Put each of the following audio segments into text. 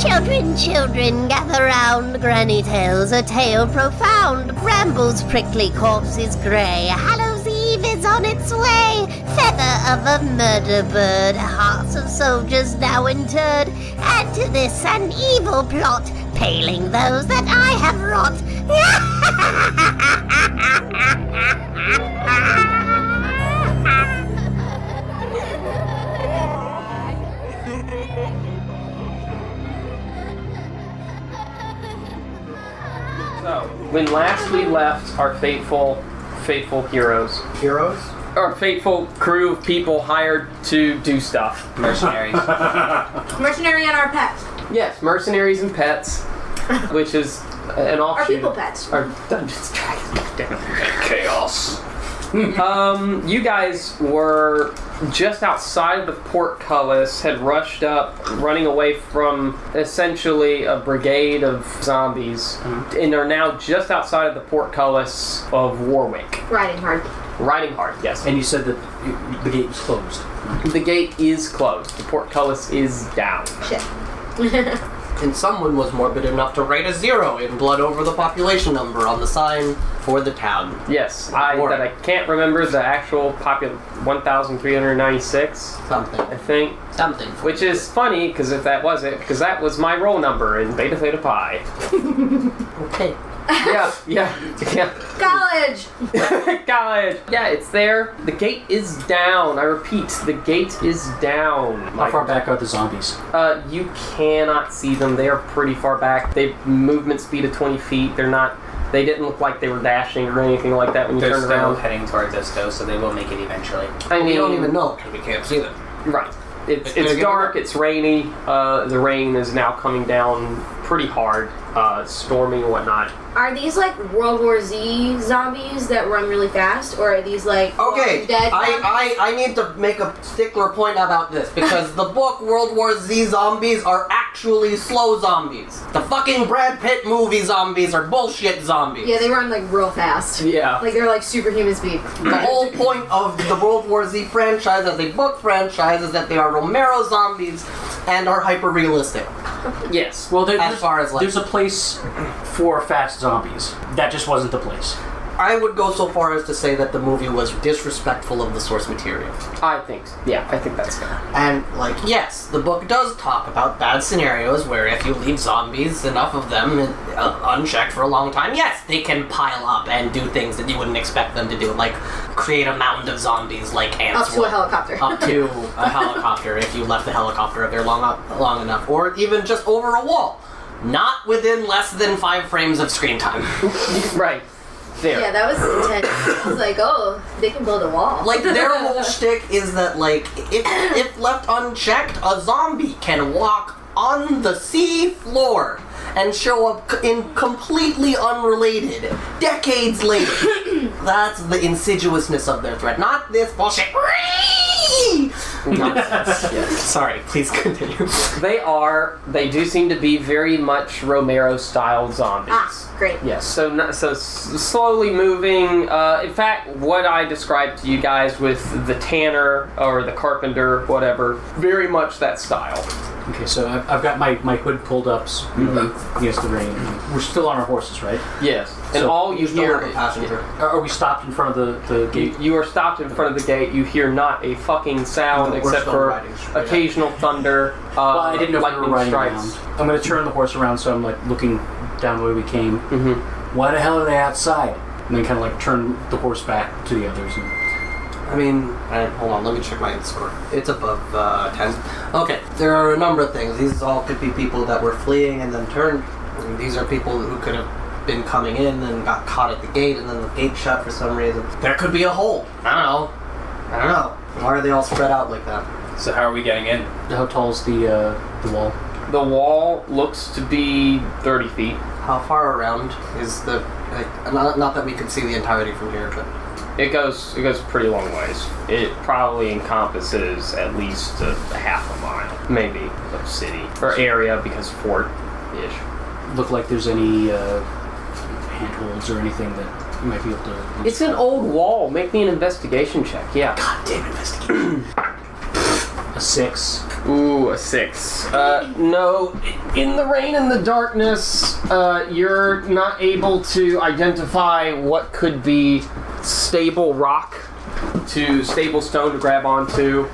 Children, children, gather round. Granny tells a tale profound. Brambles, prickly corpses grey. Hallows Eve is on its way. Feather of a murder bird. Hearts of soldiers now interred. Add to this an evil plot, paling those that I have wrought. So, when last we left our faithful heroes. Heroes? Our faithful crew of people hired to do stuff. Mercenaries. Mercenary and our pets. Yes, mercenaries and pets, which is an offshoot. Our people pets. Our Dungeons Dragons. Chaos. You guys were just outside the portcullis, had rushed up, running away from essentially a brigade of zombies, and are now just outside of the portcullis of Warwick. Riding hard. Riding hard, yes. And you said that the gate was closed. The gate is closed. The portcullis is down. Shit. And someone was morbid enough to write a 0 in blood over the population number on the sign for the town. Yes, I can't remember the actual 1,396. Something. I think. Something. Which is funny, because if that was it, because that was my roll number in Beta Theta Pi. Okay. Yeah. College! College! Yeah, it's there. The gate is down. I repeat, the gate is down. How far back are the zombies? You cannot see them. They are pretty far back. They've movement speed of 20 feet. They didn't look like they were dashing or anything like that when you They're turn still around. heading towards us, though, so they will make it eventually. I mean, we don't even know because we can't see them. Right. It's dark, it's rainy. The rain is now coming down pretty hard, storming and whatnot. Are these like World War Z zombies that run really fast, or are these like Okay, dead I need to make a stickler point about this because the book World War Z zombies are actually slow zombies. The fucking Brad Pitt movie zombies are bullshit zombies. Yeah, they run like real fast. Yeah. Like they're like superhuman speed. The whole point of the World War Z franchise as a book franchise is that they are Romero zombies and are hyper-realistic. Yes. Well, there's a place for fast zombies. That just wasn't the place. I would go so far as to say that the movie was disrespectful of the source material. I think that's fair. And, yes, the book does talk about bad scenarios where if you leave zombies, enough of them, unchecked for a long time, yes, they can pile up and do things that you wouldn't expect them to do, like create a mound of zombies like ants. Up to a helicopter. Up to a helicopter if you left the helicopter up there long enough. Or even just over a wall. Not within less than 5 frames of screen time. Right. There. Yeah, that was intense. I was like, oh, they can build a wall. Like, their whole shtick is that, like, if left unchecked, a zombie can walk on the sea floor and show up in completely unrelated decades later. That's the insidiousness of their threat, not this bullshit. Nonsense. Yes. Sorry, please continue. They do seem to be very much Romero-style zombies. Ah, great. Yes, so slowly moving. In fact, what I described to you guys with the tanner or the carpenter, whatever, very much that style. Okay, so I've got my hood pulled up against the rain. We're still on our horses, right? Yes. And So all you hear... Are we stopped in front of the gate? You are stopped in front of the gate. You hear not a fucking sound except for occasional thunder. Well, I didn't know if we were riding strikes. around. I'm going to turn the horse around so I'm like looking down the way we came. Mm-hmm. Why the hell are they outside? And then kind of like turn the horse back to the others. I mean, hold on, let me check my score. It's above 10. Okay, there are a number of things. These all could be people that were fleeing and then turned. And these are people who could have been coming in and got caught at the gate and then the gate shut for some reason. There could be a hole. I don't know. Why are they all spread out like that? So how are we getting in? How tall is the wall? The wall looks to be 30 feet. How far around is the... not that we can see the entirety from here, but... It goes pretty long ways. It probably encompasses at least a half a mile, maybe, of city or area because fort-ish. Look like there's any handholds or anything that you might be able to... It's an old wall. Make me an investigation check. Yeah. God damn investigation. A 6. Ooh, a 6. No, in the rain and the darkness, you're not able to identify what could be stable rock to stable stone to grab onto.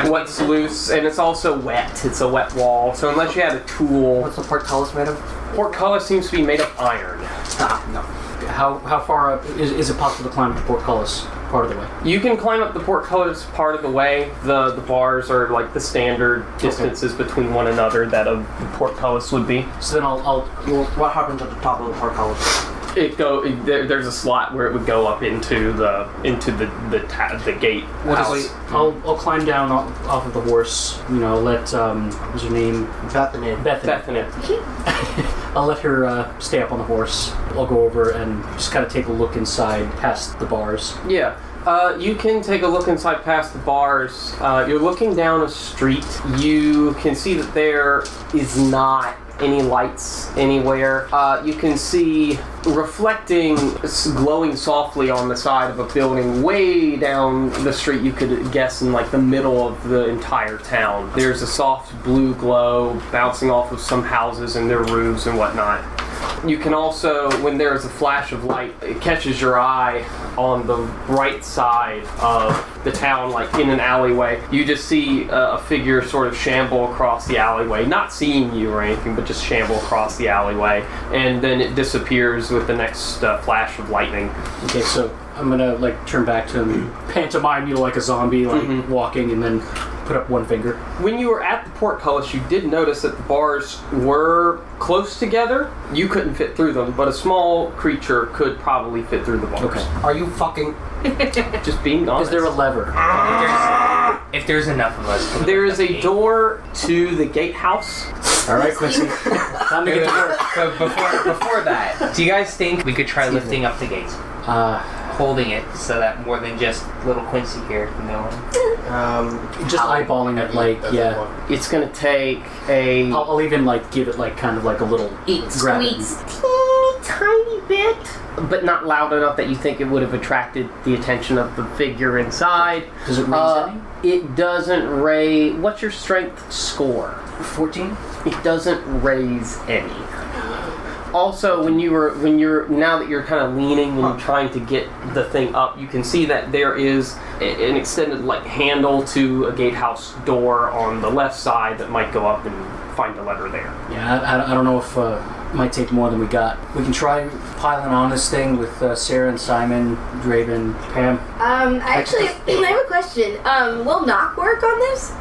What's loose, and it's also wet. It's a wet wall, so unless you had a tool... What's the portcullis made of? Portcullis seems to be made of iron. No. How far up is it possible to climb up the portcullis part of the way? You can climb up the portcullis part of the way. The bars are like the standard distances between one another that a portcullis would be. So then I'll What happens at the top of the portcullis? There's a slot where it would go up into the gate. I'll climb down off of the horse. You know, let what was her name? Bethany. Bethany. I'll let her stay up on the horse. I'll go over and just kind of take a look inside past the bars. Yeah. You can take a look inside past the bars. You're looking down a street. You can see that there is not any lights anywhere. You can see reflecting, glowing softly on the side of a building way down the street. You could guess in like the middle of the entire town. There's a soft blue glow bouncing off of some houses and their roofs and whatnot. You can also, when there's a flash of light, it catches your eye on the right side of the town, like in an alleyway. You just see a figure sort of shamble across the alleyway, not seeing you or anything, but just shamble across the alleyway, and then it disappears with the next flash of lightning. Okay, so I'm gonna like turn back to him, pantomime, you know, like a zombie, like walking, and then put up one finger. When you were at the portcullis, you did notice that the bars were close together. You couldn't fit through them, but a small creature could probably fit through the bars. Okay. Are you fucking... Just being honest. Is there a lever? If there's enough of us. There is a door to the gatehouse. All right, Quincy. Time to get to work. So before that, do you guys think we could try lifting up the gates? Holding it so that more than just little Quincy here can go in? Just eyeballing it, like, yeah. It's gonna take a I'll even like give it like kind of like a little grab it. tiny bit, but not loud enough that you think it would have attracted the attention of the figure inside. Does it raise any? It doesn't raise. What's your strength score? 14. It doesn't raise any. Also, now that you're kind of leaning and trying to get the thing up, you can see that there is an extended like handle to a gatehouse door on the left side that might go up and find a lever there. Yeah, I don't know if it might take more than we got. We can try piling on this thing with Sarah and Simon, Draven, Pam. Actually, I have a question. Will knock work on this?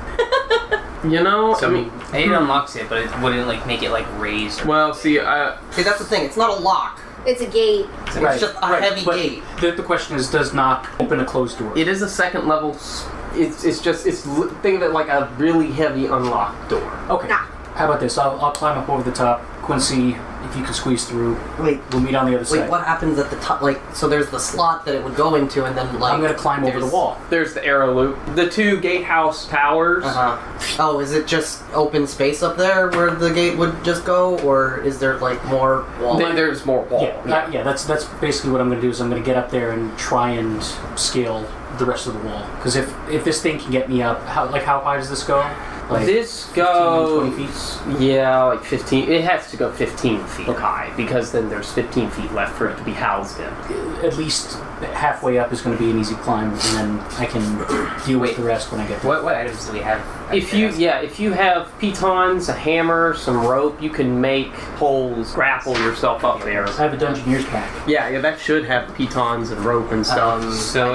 You know, So it unlocks it, but it wouldn't like make it like raise. well, see, See, that's the thing. It's not a lock. It's a gate. It's just a heavy but gate. The question is, does knock open a closed door? it is a second level. It's think of it like a really heavy unlocked door. Okay. Nah. How about this? I'll climb up over the top. Quincy, if you can squeeze through, Wait, we'll meet on the other side. what happens at the top? Like, so there's the slot that it would go into, and then like... I'm gonna climb over the there's- wall. There's the arrow loop. The two gatehouse towers. Oh, is it just open space up there where the gate would just go, or is there like more wall? There's more wall. Yeah, that's basically what I'm gonna do. Is I'm gonna get up there and try and scale the rest of the wall. Because if this thing can get me up, how high does this go? Like This 15, goes 20 feet? Yeah, like 15. It has to go 15 feet high because then there's 15 feet left for it to be housed in. At least halfway up is going to be an easy climb, and then I can deal with the rest when I get there. What items do we have? If you have pitons, a hammer, some rope, you can make poles, grapple yourself up there. I have a Dungeoneer's pack. Yeah, that should have pitons and rope and stuff. So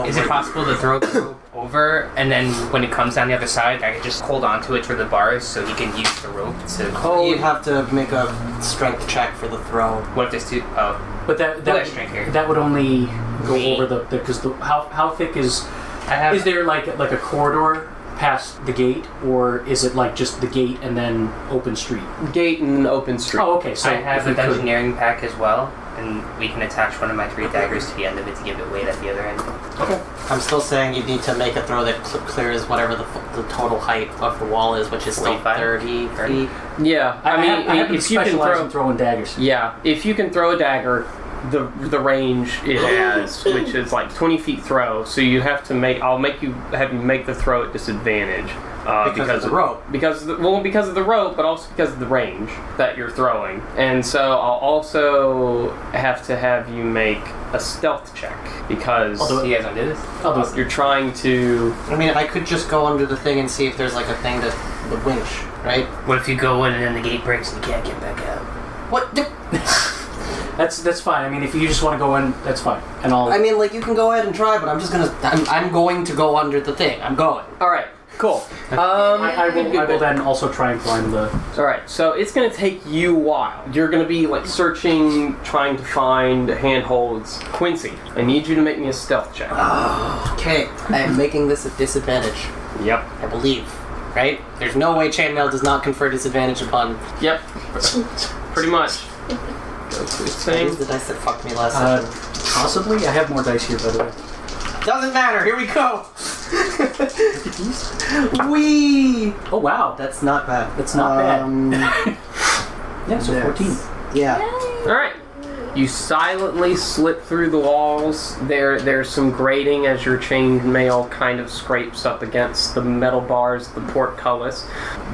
is it possible to throw the rope over, and then when it comes down the other side, I can just hold onto it for the bars so he can use the rope to... You'd have to make a strength check for the throw. What if there's two... Oh. But that would only go over the because how thick is there like a corridor past the gate, or is it like just the gate and then open street? Gate and open street. Oh, okay. So I have a Dungeoneering pack as well. and we can attach one of my 3 daggers to the end of it to give it weight at the other end. Okay. I'm still saying you need to make a throw that clears whatever the total height of the wall is, which is still 30 feet. Yeah, I happen to if you can specialize in throwing daggers. Yeah, if you can throw a dagger, the range it has, which is like 20 feet throw, so you have to make. I'll have you make the throw at disadvantage. Because of the rope. Because of the rope, but also because of the range that you're throwing. And so I'll also have to have you make a stealth check because You guys don't do this? you're trying to. I mean, I could just go under the thing and see if there's like a thing to the winch, right? What if you go in and then the gate breaks and you can't get back out? What? That's fine. I mean, if you just want to go in, that's fine. And I mean, like, you can go ahead and try, but I'm going to go under the thing. I'm going. All right. Cool. I will then also try and climb the... Alright, so it's going to take you a while. You're going to be, like, searching, trying to find handholds. Quincy, I need you to make me a stealth check. Okay. I am making this a disadvantage. Yep. I believe. Right? There's no way chainmail does not confer disadvantage upon... Yep. Pretty much. Go to I thing. used the dice that fucked me last session. Possibly? I have more dice here, by the way. Doesn't matter. Here we go. Wee! Oh, wow. That's not bad. That's not bad. Yeah, so 14. Yeah. Alright. You silently slip through the walls. There's some grating as your chainmail kind of scrapes up against the metal bars, the portcullis.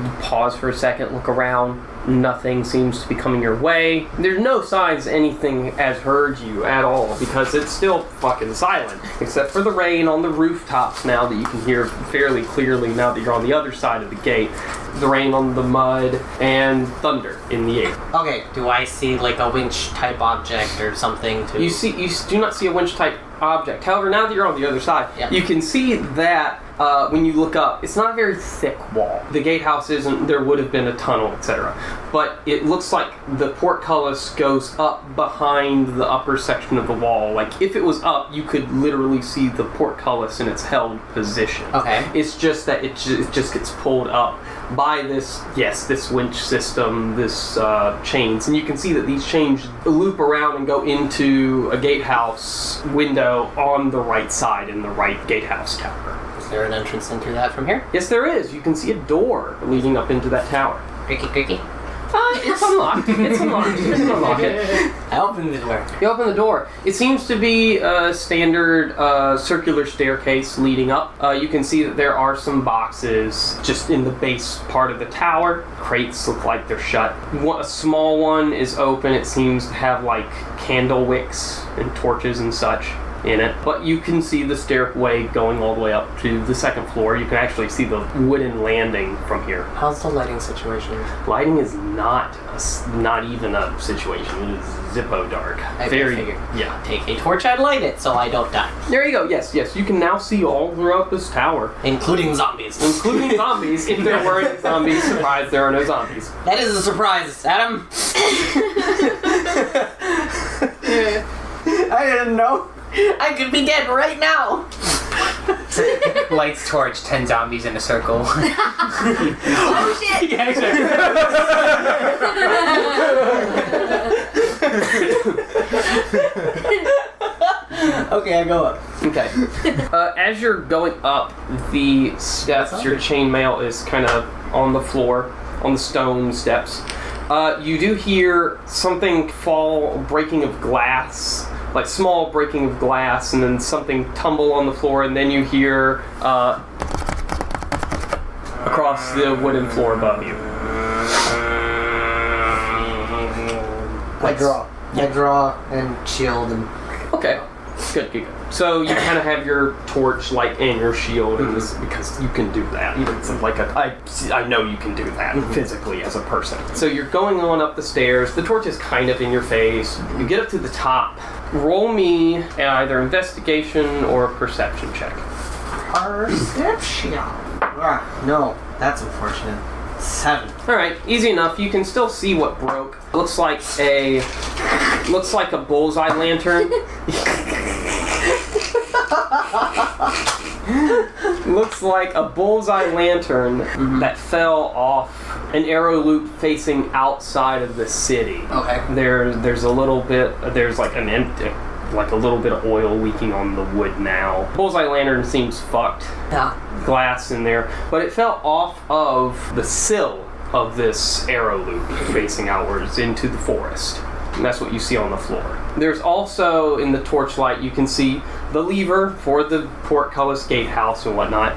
You pause for a second, look around. Nothing seems to be coming your way. There's no signs anything has heard you at all because it's still fucking silent. Except for the rain on the rooftops now that you can hear fairly clearly now that you're on the other side of the gate. The rain on the mud and thunder in the air. Okay, do I see like a winch type object or something to... You do not see a winch type object. However, now that you're on the other side, you can see that when you look up, it's not a very thick wall. The gatehouse isn't, there would have been a tunnel, etc. But it looks like the portcullis goes up behind the upper section of the wall. Like, if it was up, you could literally see the portcullis in its held position. Okay. It's just that it just gets pulled up by this winch system, this chains. And you can see that these chains loop around and go into a gatehouse window on the right side in the right gatehouse tower. Is there an entrance into that from here? Yes, there is. You can see a door leading up into that tower. Creaky. It's unlocked. It's unlocked. You can unlock it. I opened the door. You open the door. It seems to be a standard circular staircase leading up. You can see that there are some boxes just in the base part of the tower. Crates look like they're shut. A small one is open. It seems to have like candle wicks and torches and such in it, but you can see the stairway going all the way up to the second floor. You can actually see the wooden landing from here. How's the lighting situation? Lighting is not even a situation. It is zippo dark. I figured. Yeah. Take a torch and light it so I don't die. There you go. Yes. You can now see all throughout this tower, Including zombies. including zombies. If there weren't zombies, surprise, there are no zombies. That is a surprise, Adam. I didn't know. I could be dead right now. Lights torch, 10 zombies in a circle. Oh shit! Yeah, exactly. Okay, I go up. Okay. As you're going up the steps, your chainmail is kind of on the floor, on the stone steps. You do hear something fall, breaking of glass, like small breaking of glass, and then something tumble on the floor, and then you hear across the wooden floor above you. I draw and shield and... Okay. Good. So you kind of have your torch light and your shield, and this, because you can do that. It's like I know you can do that physically as a person. So you're going on up the stairs. The torch is kind of in your face. You get up to the top. Roll me either investigation or perception check. Perception. No, that's unfortunate. 7. All right, easy enough. You can still see what broke. Looks like a bullseye lantern. Looks like a bullseye lantern that fell off an arrow loop facing outside of the city. Okay. There's a little bit. There's like an empty, like a little bit of oil leaking on the wood now. Bullseye lantern seems fucked. Yeah. Glass in there, but it fell off of the sill of this arrow loop facing outwards into the forest. And that's what you see on the floor. There's also, in the torchlight, you can see the lever for the portcullis gatehouse and whatnot.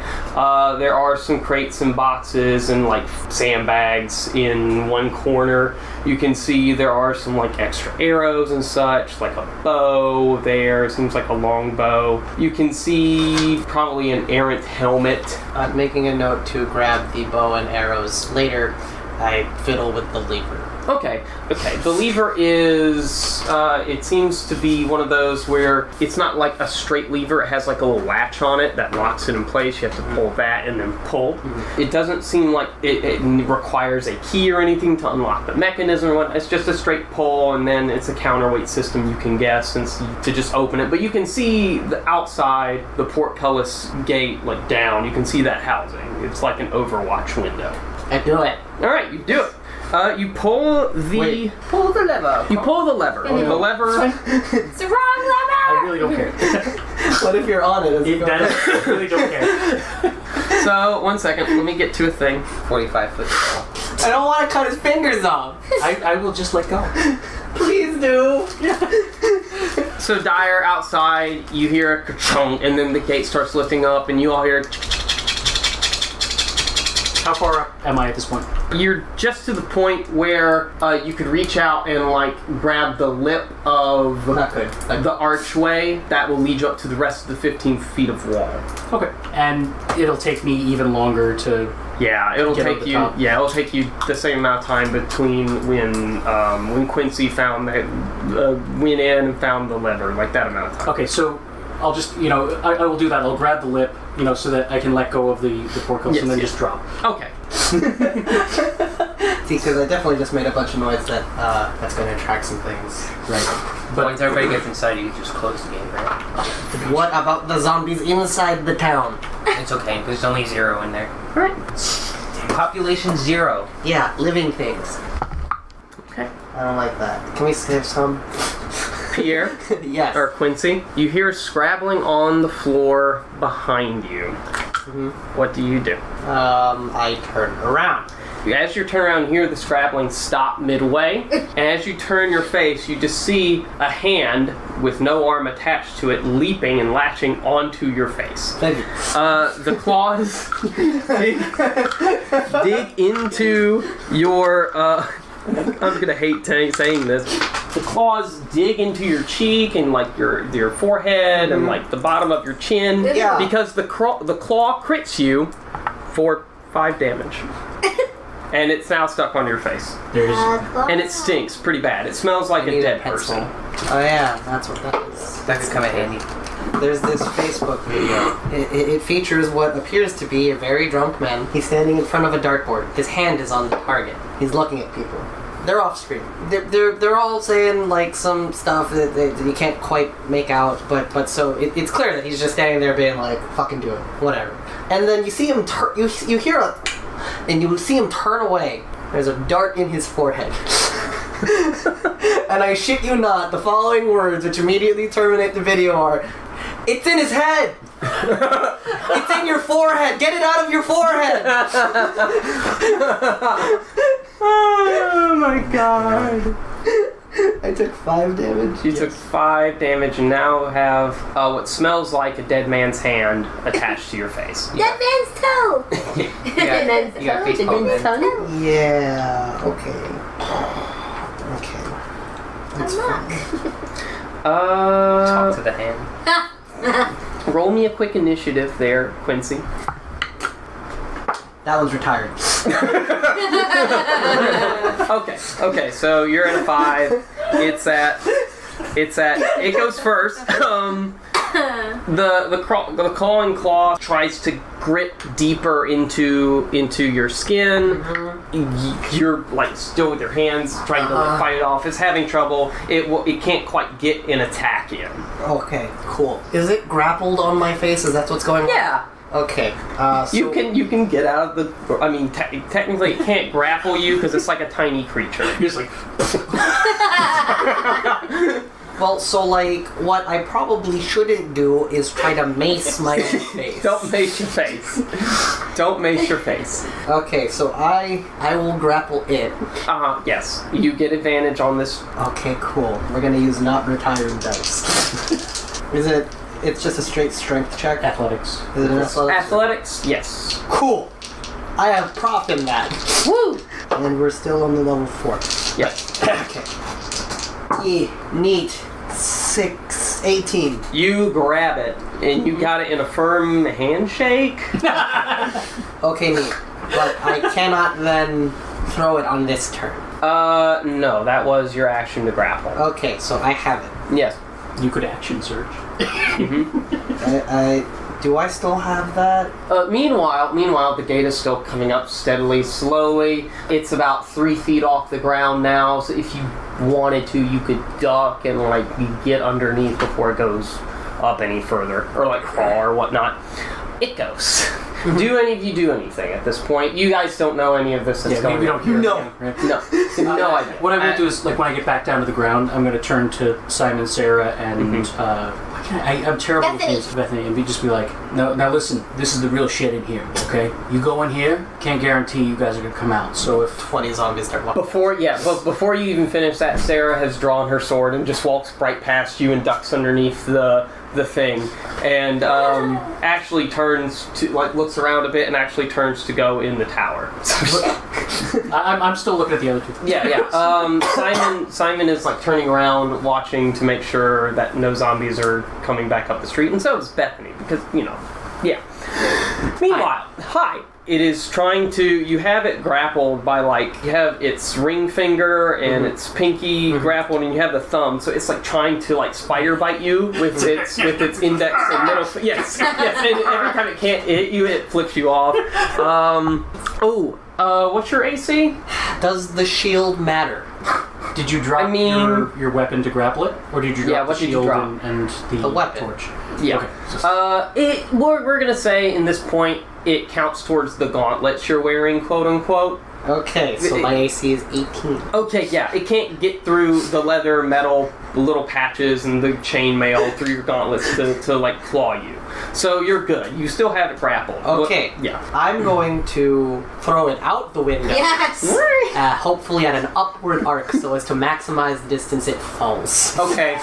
There are some crates and boxes and like sandbags in one corner. You can see there are some like extra arrows and such, like a bow there. It seems like a long bow. You can see probably an errant helmet. I'm making a note to grab the bow and arrows later. I fiddle with the lever. Okay. The lever is, it seems to be one of those where it's not like a straight lever. It has like a little latch on it that locks it in place. You have to pull that and then pull. It doesn't seem like it requires a key or anything to unlock the mechanism or what. It's just a straight pull, and then it's a counterweight system, you can guess, and to just open it. But you can see the outside, the portcullis gate, like down. You can see that housing. It's like an Overwatch window. I do it. All right, you do it. You pull the... Wait, pull the lever. You pull the lever. The lever... It's the wrong lever! I really don't care. What if you're on it? I really don't care. So, 1 second. Let me get to a thing. 45 foot tall. I don't want to cut his fingers off. I will just let go. Please do. So, Dyer, outside, you hear a ka-chunk, and then the gate starts lifting up, and you all hear... How far up am I at this point? You're just to the point where you could reach out and like grab the lip of the archway that will lead you up to the rest of the 15 feet of wall. Okay. And it'll take me even longer to... Yeah, it'll Get take over the you. top. Yeah, it'll take you the same amount of time between when Quincy found that went in and found the lever, like that amount of time. Okay, so I'll just, I will do that. I'll grab the lip, so that I can let go of the portcullis and then just drop. Okay. See, because I definitely just made a bunch of noise that's going to attract some things. Right. But once everybody gets inside, you just close the game, right? What about the zombies inside the town? It's okay. There's only 0 in there. Right. Population 0. Yeah, living things. Okay. I don't like that. Can we save some? Pierre, Yes. or Quincy, you hear scrabbling on the floor behind you. What do you do? I turn around. As you turn around, you hear the scrabbling stop midway, and as you turn your face, you just see a hand with no arm attached to it leaping and latching onto your face. Thank you. The claws dig into your... I'm gonna hate saying this. The claws dig into your cheek and like your forehead and like the bottom of your chin. Yeah. Because the claw crits you for 5 damage. And it's now stuck on your face. And it stinks pretty bad. It smells like a dead person. Oh yeah, that's what that is. That could come in handy. There's this Facebook video. It features what appears to be a very drunk man. He's standing in front of a dartboard. His hand is on the target. He's looking at people. They're off screen. They're all saying like some stuff that you can't quite make out, but so it's clear that he's just standing there being like, fucking do it, whatever. And then you see him you hear and you see him turn away. There's a dart in his forehead. And I shit you not, the following words, which immediately terminate the video, are, "It's in his head! It's in your forehead! Get it out of your forehead!" Oh my god. I took 5 damage. You took 5 damage and now have what smells like a dead man's hand attached to your face. Dead man's toe! You got face palm then. Yeah, okay. Okay. That's fine. Talk to the hand. Roll me a quick initiative there, Quincy. That one's retired. Okay, so you're at a 5. It goes first. The clawing claw tries to grip deeper into your skin. You're like still with your hands trying to like, fight it off. It's having trouble. It can't quite get an attack in. Okay, cool. Is it grappled on my face? Is that what's going on? Yeah. Okay. So You can get out of the. I mean, technically, it can't grapple you because it's like a tiny creature. You're just like, Well, so like, what I probably shouldn't do is try to mace my own face. Don't mace your face. Don't mace your face. Okay, so I will grapple it. Yes. You get advantage on this. Okay, cool. We're gonna use not retiring dice. It's just a straight strength check? athletics. Is it an athletics? Athletics, yes. Cool. I have prof in that. Woo! And we're still on the level 4. Yes. Okay. Neat. 18. You grab it, and you got it in a firm handshake. Okay, neat. But I cannot then throw it on this turn. No, that was your action to grapple. Okay, so I have it. Yes. You could action surge. Do I still have that? Meanwhile, the gate is still coming up steadily, slowly. It's about 3 feet off the ground now, so if you wanted to, you could duck and like get underneath before it goes up any further, or like crawl or whatnot. It goes. Do any of you do anything at this point? You guys don't know any of this that's going on. We don't hear No. it. Right? No idea. What I will do is, like, when I get back down to the ground, I'm going to turn to Simon, Sarah, and I'm terrible with Bethany. names, Bethany, and just be like, no, now listen, this is the real shit in here, okay? You go in here, can't guarantee you guys are going to come out. So if 20 zombies start walking. Before you even finish that, Sarah has drawn her sword and just walks right past you and ducks underneath the thing, and actually turns to looks around a bit and actually turns to go in the tower. I'm still looking at the other two. Yeah. Simon is like turning around, watching to make sure that no zombies are coming back up the street, and so is Bethany because yeah. Meanwhile, hi. It is trying to. You have it grappled by you have its ring finger and its pinky grappled, and you have the thumb. So it's like trying to spider bite you with its index and middle. Yes. And every time it can't hit you, it flips you off. What's your AC? Does the shield matter? Did you drop your weapon to grapple it, or did you drop the shield and the weapon torch? Yeah. Okay. We're gonna say in this point it counts towards the gauntlets you're wearing, quote unquote. Okay, so my AC is 18. Okay, yeah, it can't get through the leather, metal, little patches, and the chainmail through your gauntlets to claw you. So you're good. You still have it grappled. Okay. Yeah. I'm going to throw it out the window. Yes! Hopefully at an upward arc so as to maximize the distance it falls. Okay.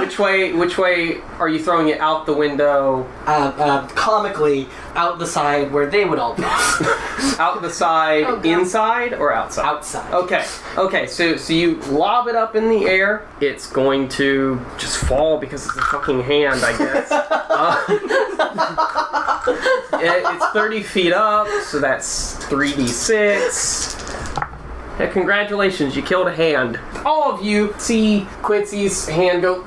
Which way are you throwing it out the window? Comically, out the side where they would all be. Out the side, inside or outside? Outside. Okay. So you lob it up in the air. It's going to just fall because it's a fucking hand, I guess. It's 30 feet up, so that's 3d6. Yeah, congratulations, you killed a hand. All of you see Quincy's hand go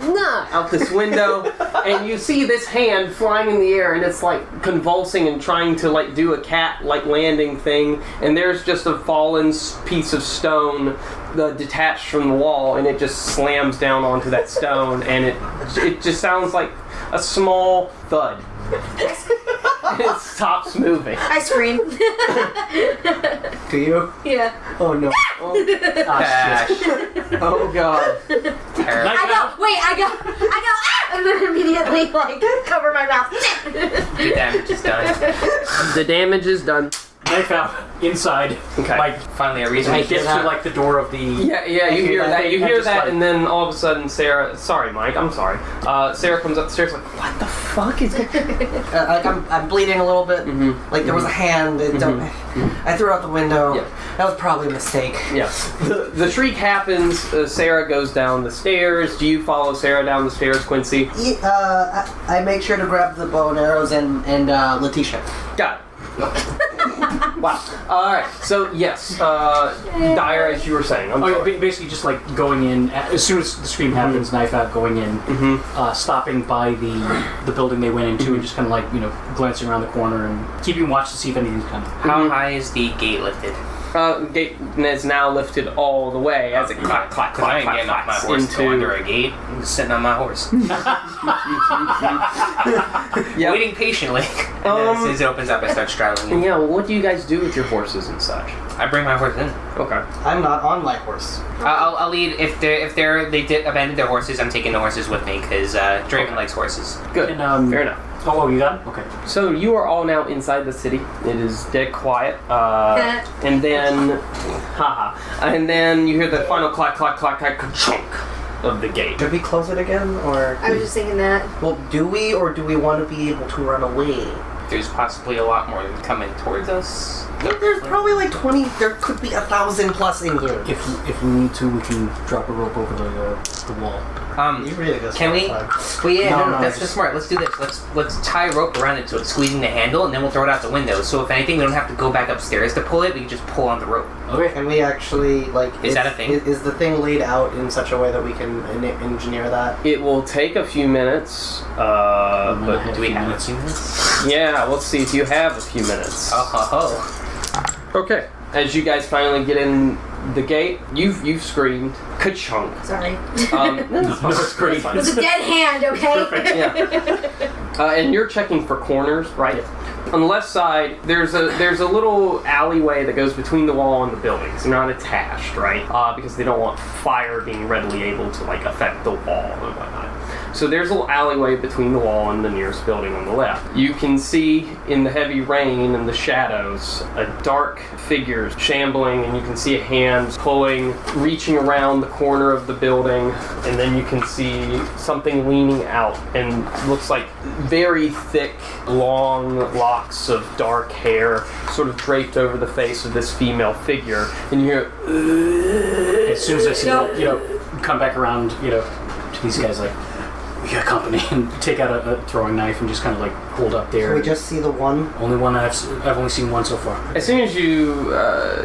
out this window, and you see this hand flying in the air, and it's convulsing and trying to do a cat landing thing, and there's just a fallen piece of stone detached from the wall, and it just slams down onto that stone, and it just sounds like a small thud. It stops moving. I scream. Do you? Yeah. Oh no. Oh god. I go, and then immediately, cover my mouth. The damage is done. The damage is done. Knife out inside. Okay. Finally, a reason. It gets to the door of the. Yeah, you hear that. You hear that, and then all of a sudden, Sarah. Sorry, Mike. I'm sorry. Sarah comes up the stairs what the fuck is that? I'm bleeding a little bit. There was a hand. I threw it out the window. Yeah. That was probably a mistake. Yeah. The shriek happens. Sarah goes down the stairs. Do you follow Sarah down the stairs, Quincy? I make sure to grab the bow and arrows and Letitia. Got it. Wow. Alright, so yes, Dyer, as you were saying. Basically just going in, as soon as the scream happens, knife out, going in, stopping by the building they went into, and just kind of glancing around the corner and keeping watch to see if anything's coming. How high is the gate lifted? Gate is now lifted all the way as it clack, clack, Because I clack, ain't clack, getting off my clacks horse to go into... under a gate. I'm just sitting on my horse. Yep. Waiting patiently. And then as soon as it opens up, I start straddling it. Yeah, well, what do you guys do with your horses and such? I bring my horse in. Okay. I'm not on my horse. I'll lead. If they did abandon their horses, I'm taking the horses with me because Draven likes horses. Good. And, Fair enough. Oh, you got it? Okay. So you are all now inside the city. It is dead quiet. And then, and then you hear the final clack, clack, clack, clack, chunk of the gate. Did we close it again, or? I was just thinking that. Well, do we, or do we want to be able to run away? There's possibly a lot more coming towards us. There's probably like 20. There could be 1,000 plus in here. If we need to, we can drop a rope over the wall. You really go Can we? time. Well, yeah, No, no, that's just smart. Let's do this. Let's tie a rope around it so it's squeezing the handle, and then we'll throw it out the window. So if anything, we don't have to go back upstairs to pull it. We can just pull on the rope. Okay. Can we actually Is that a thing? Is the thing laid out in such a way that we can engineer that? It will take a few minutes, but Do we have a few minutes? yeah, let's see if you have a few minutes. Oh. Okay. As you guys finally get in the gate, you've screamed ka-chunk. Sorry. That's great. It was a dead hand, okay? Yeah. And you're checking for corners, right? On the left side, there's a little alleyway that goes between the wall and the buildings. They're not attached, right? Because they don't want fire being readily able to affect the wall and whatnot. So there's a little alleyway between the wall and the nearest building on the left. You can see in the heavy rain and the shadows a dark figure shambling, and you can see a hand pulling, reaching around the corner of the building, and then you can see something leaning out and looks like very thick, long locks of dark hair sort of draped over the face of this female figure. And you hear, As soon as I see that, come back around, to these guys we got company, and take out a throwing knife and just kind of hold up there. Can we just see the one? Only one I've only seen one so far. as soon as you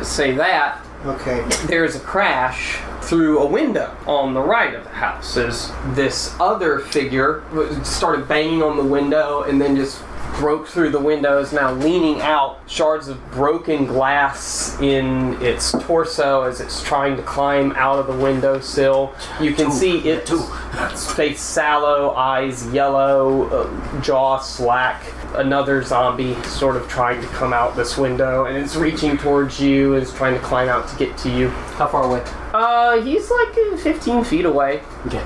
say that, Okay. there's a crash through a window on the right of the house as this other figure started banging on the window and then just broke through the window, is now leaning out, shards of broken glass in its torso as it's trying to climb out of the windowsill. You can see its face sallow, eyes yellow, jaw slack. Another zombie sort of trying to come out this window, and it's reaching towards you, is trying to climb out to get to you. How far away? He's 15 feet away. Okay.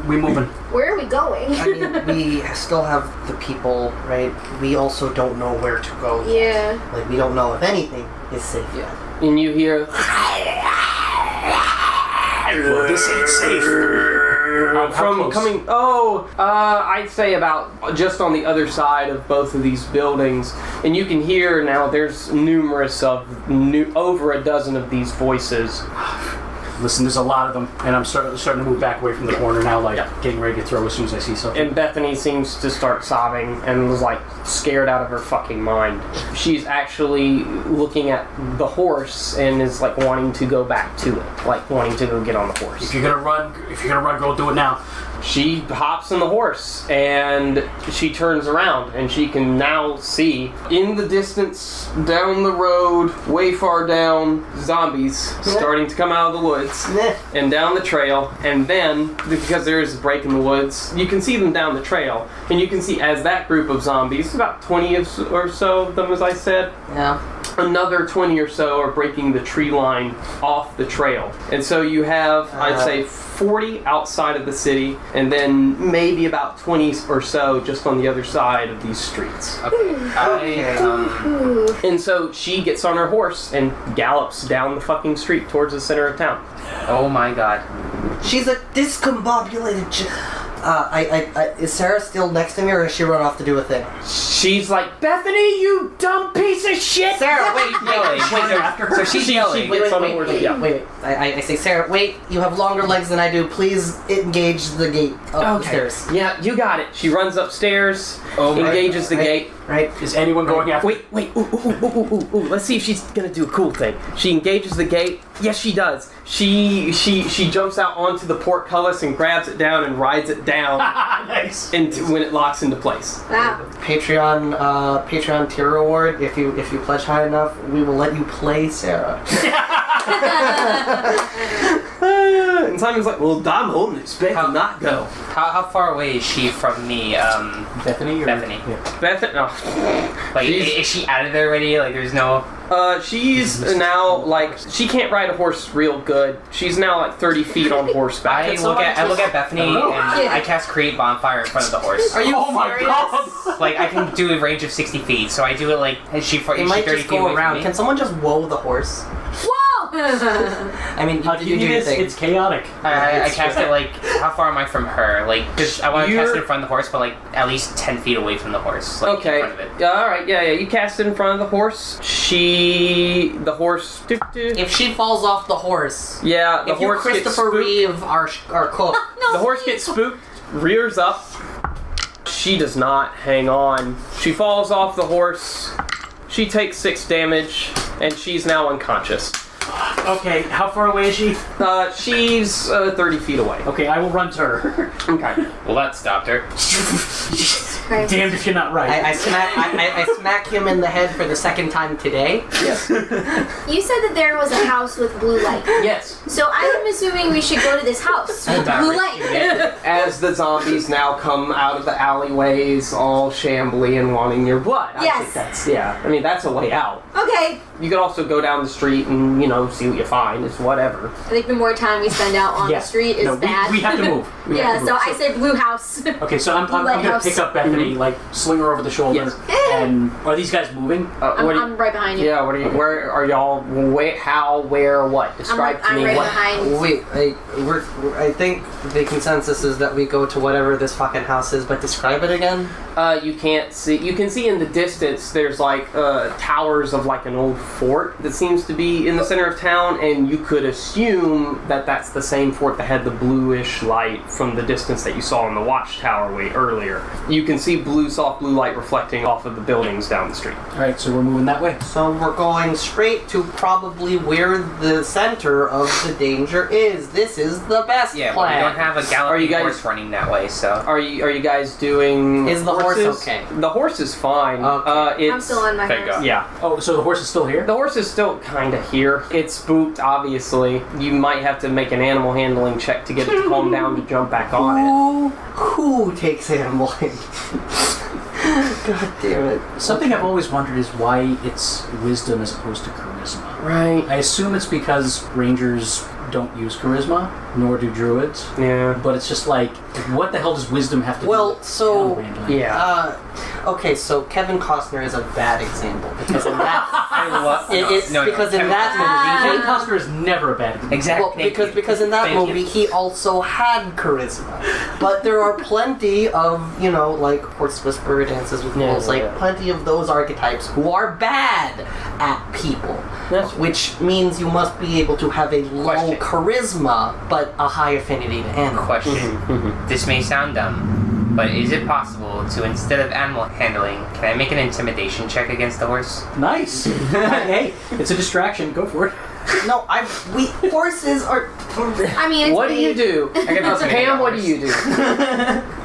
We moving. Where are we going? I mean, we still have the people, right? We also don't know where to go yet. Yeah. We don't know if anything is safe yet. And you hear... Well, this ain't safe. How from close? coming... I'd say about just on the other side of both of these buildings. And you can hear now there's over a dozen of these voices. Listen, there's a lot of them, and I'm starting to move back away from the corner now, getting ready to throw as soon as I see something. And Bethany seems to start sobbing and was scared out of her fucking mind. She's actually looking at the horse and is wanting to go back to it, wanting to go get on the horse. If you're gonna run, girl, do it now. She hops in the horse and she turns around and she can now see in the distance down the road, way far down, zombies starting to come out of the woods and down the trail. And then, because there is a break in the woods, you can see them down the trail. And you can see as that group of zombies, about 20 or so of them, as I said, another 20 or so are breaking the tree line off the trail. And so you have, I'd say, 40 outside of the city, and then maybe about 20 or so just on the other side of these streets. And so she gets on her horse and gallops down the fucking street towards the center of town. Oh my god. She's a discombobulated. Is Sarah still next to me, or has she run off to do a thing? She's like, Bethany, you dumb piece of shit! Sarah, wait. So she's yelling. Wait. Yeah. I say, Sarah, wait. You have longer legs than I do. Please engage the gate upstairs. Yeah, you got it. She runs upstairs, engages the gate. right? Is anyone going after? Wait, ooh. Let's see if she's gonna do a cool thing. She engages the gate. Yes, she does. She jumps out onto the portcullis and grabs it down and rides it down. Nice. When it locks into place. Wow. Patreon tier reward. If you pledge high enough, we will let you play Sarah. And Simon's like, well, I'm holding it. Beth will not go. How far away is she from me? Bethany. Bethany. Yeah. Beth, no. Like, is she out of there already? Like, there's no... She's now, like, she can't ride a horse real good. She's now, like, 30 feet on horseback. I look at Bethany and I cast Create Bonfire in front of the horse. Are you Oh my serious? god! Like, I can do a range of 60 feet, so I do it like, is she 30 It might feet just go away from around. me? Can someone just woe the horse? Whoa! I mean, you do your thing. It's chaotic. I cast it like, how far am I from her? Like, because I want to cast it in front of the horse, but like at least 10 feet away from the horse. Like, Okay. in front of it. Alright, yeah. You cast it in front of the horse. The horse... If she falls off the horse, Yeah, the if you horse gets Christopher spooked. Reeve our cook, The horse gets spooked, rears up. She does not hang on. She falls off the horse. She takes 6 damage, and she's now unconscious. Okay, how far away is she? She's 30 feet away. Okay, I will run to her. Okay. Well, that stopped her. Damned if you're not right. I smack him in the head for the second time today. Yes. You said that there was a house with blue light. Yes. So I'm assuming we should go to this house with blue light. As the zombies now come out of the alleyways, all shambly and wanting your blood. I Yes. think that's, I mean, that's a way out. Okay. You could also go down the street and, see what you find. It's whatever. I think the more time we spend out on the street is bad. We have to move. We have to move. I say blue house. Okay, so I'm gonna Lighthouse. pick up Bethany, like sling her over the shoulder. Yes. And are these guys moving? I'm right behind you. Yeah, what are you? Where are y'all? How? Where? What? Describe to I'm me right what. behind. Wait, I think the consensus is that we go to whatever this fucking house is, but describe it again. You can't see. You can see in the distance. There's like towers of like an old fort that seems to be in the center of town, and you could assume that that's the same fort that had the bluish light from the distance that you saw in the watchtower way earlier. You can see soft blue light reflecting off of the buildings down the street. Alright, so we're moving that way. So we're going straight to probably where the center of the danger is. This is the best Yeah, but we plan. don't have a galloping you guys- horse running that way, so... Are you guys doing? Is the horse horses? okay? The horse is fine. Okay. I'm still on my Thank horse. God. Yeah. Oh, so the horse is still here? The horse is still kind of here. It's spooked, obviously. You might have to make an animal handling check to get it to calm down to jump back on it. Who takes animal handling? God damn it. Something I've always wondered is why it's wisdom as opposed to charisma. Right. I assume it's because rangers don't use charisma, nor do druids. Yeah. But it's just like, what the hell does wisdom have to do Well, with so- animal handling? Yeah. Okay, so Kevin Costner is a bad example because in that I love... because in that Kevin movie, Costner is never a bad example. Exactly. well, because in that Thank you. movie he also had charisma, but there are plenty of like horse whisperer, dances with wolves, plenty of those archetypes who are bad at people, which means you must be able to have a low Question. charisma but a high affinity to animals. Question. This may sound dumb, but is it possible to, instead of animal handling, can I make an intimidation check against the horse? Nice. Hey, it's a distraction. Go for it. No, horses are. I mean, it's What do you do? Pam, what do you do?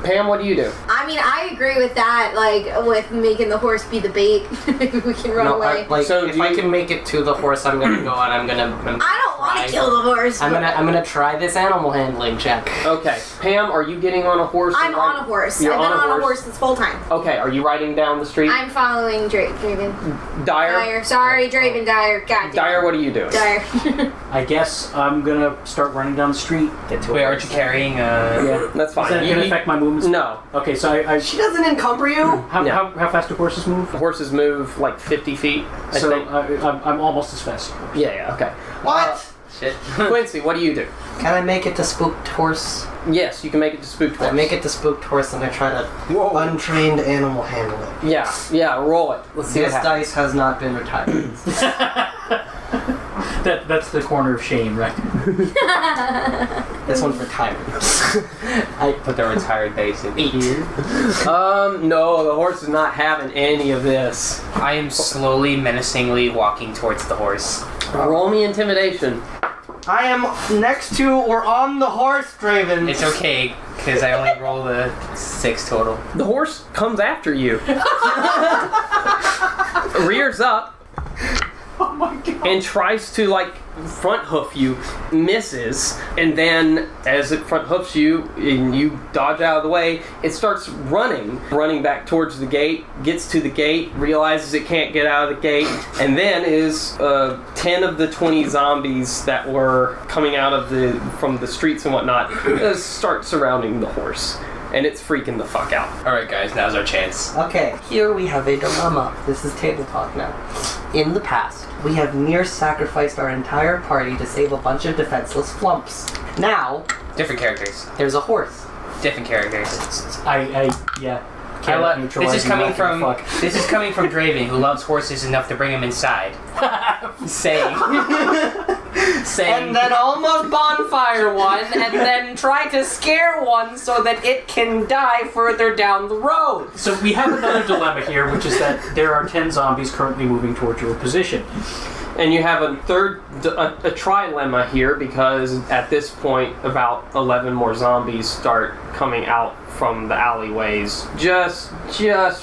Pam, what do you do? I mean, I agree with that. Like with making the horse be the bait. Maybe we can run away. So if do I you- can make it to the horse, I'm gonna go and I'm gonna. I don't want to kill the horse. I'm gonna try this animal handling check. Okay. Pam, are you getting on a horse? I'm and on a riding- horse. You're I've been on a horse? horse this whole time. Okay. Are you riding down the street? I'm following Draven. Dyer. Sorry, Draven Dyer. God damn. Dyer, what are you doing? Dyer. I guess I'm gonna start running down the street. Get to Wait, it. aren't you carrying Yeah, That's fine. Is that You- gonna affect my movements? No. Okay, so I She doesn't encumber you. how, No. how fast do horses move? Horses move like 50 feet. I So think. I'm almost as fast. Yeah. Okay. What? Shit. Quincy, what do you do? Can I make it to spooked horse? Yes, you can make it to spooked horse. I make it to spooked horse and I try to untrained animal handle it. Yeah. Roll it. Let's see This what happens. dice has not been retired. That's the corner of shame, right? This one's retired. I put the retired base in here. No, the horse is not having any of this. I am slowly, menacingly walking towards the horse. Roll me intimidation. I am next to or on the horse, Draven. It's okay, because I only rolled a 6 total. The horse comes after you. Rears up. Oh my god. And tries to front hoof you, misses, and then as it front hoofs you and you dodge out of the way, it starts running back towards the gate, gets to the gate, realizes it can't get out of the gate, and then is 10 of the 20 zombies that were coming out of from the streets and whatnot start surrounding the horse. And it's freaking the fuck out. Alright guys, now's our chance. Okay, here we have a dilemma. This is table talk now. In the past, we have near sacrificed our entire party to save a bunch of defenseless flumps. Now, Different characters. there's a horse. Different characters. Yeah. This is coming from Draven, who loves horses enough to bring him inside. Saying. And then almost bonfire one, and then try to scare one so that it can die further down the road. So we have another dilemma here, which is that there are 10 zombies currently moving towards your position. And you have a trilemma here, because at this point about 11 more zombies start coming out from the alleyways just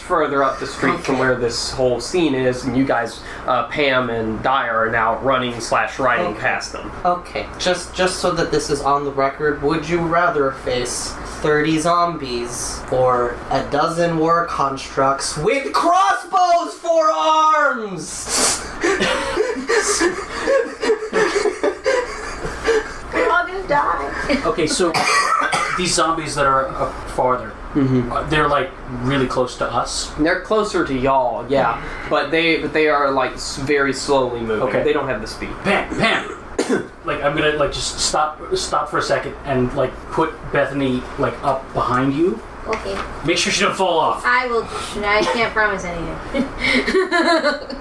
further up the street from where this whole scene is, and you guys, Pam and Dyer, are now running/riding past them. Okay, just so that this is on the record, would you rather face 30 zombies or a dozen war constructs with crossbows for arms? We're all gonna die. Okay, so these zombies that are up farther, they're really close to us. They're closer to y'all, yeah, but they are very slowly moving. Okay. They don't have the speed. Pam. I'm gonna just stop for a second and put Bethany up behind you. Okay. Make sure she don't fall off. I will. I can't promise anything.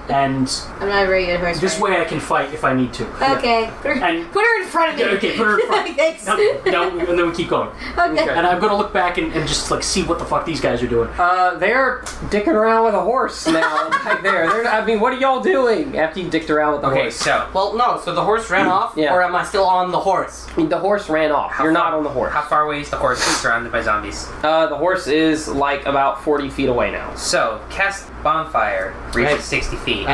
And I'm not a very good horse. this way I can fight if I need to. Okay. Put her in front of me. Okay, put her in front. Thanks. No, and then we keep going. Okay. And I'm gonna look back and just see what the fuck these guys are doing. They're dicking around with a horse now. Back there. What are y'all doing after you dicked around with the horse? Okay, so Well, no, so the horse ran off, Yeah. or am I still on the horse? The horse ran off. You're not on the horse. how far away is the horse surrounded by zombies? The horse is about 40 feet away now. So, cast bonfire, reaches 60 feet.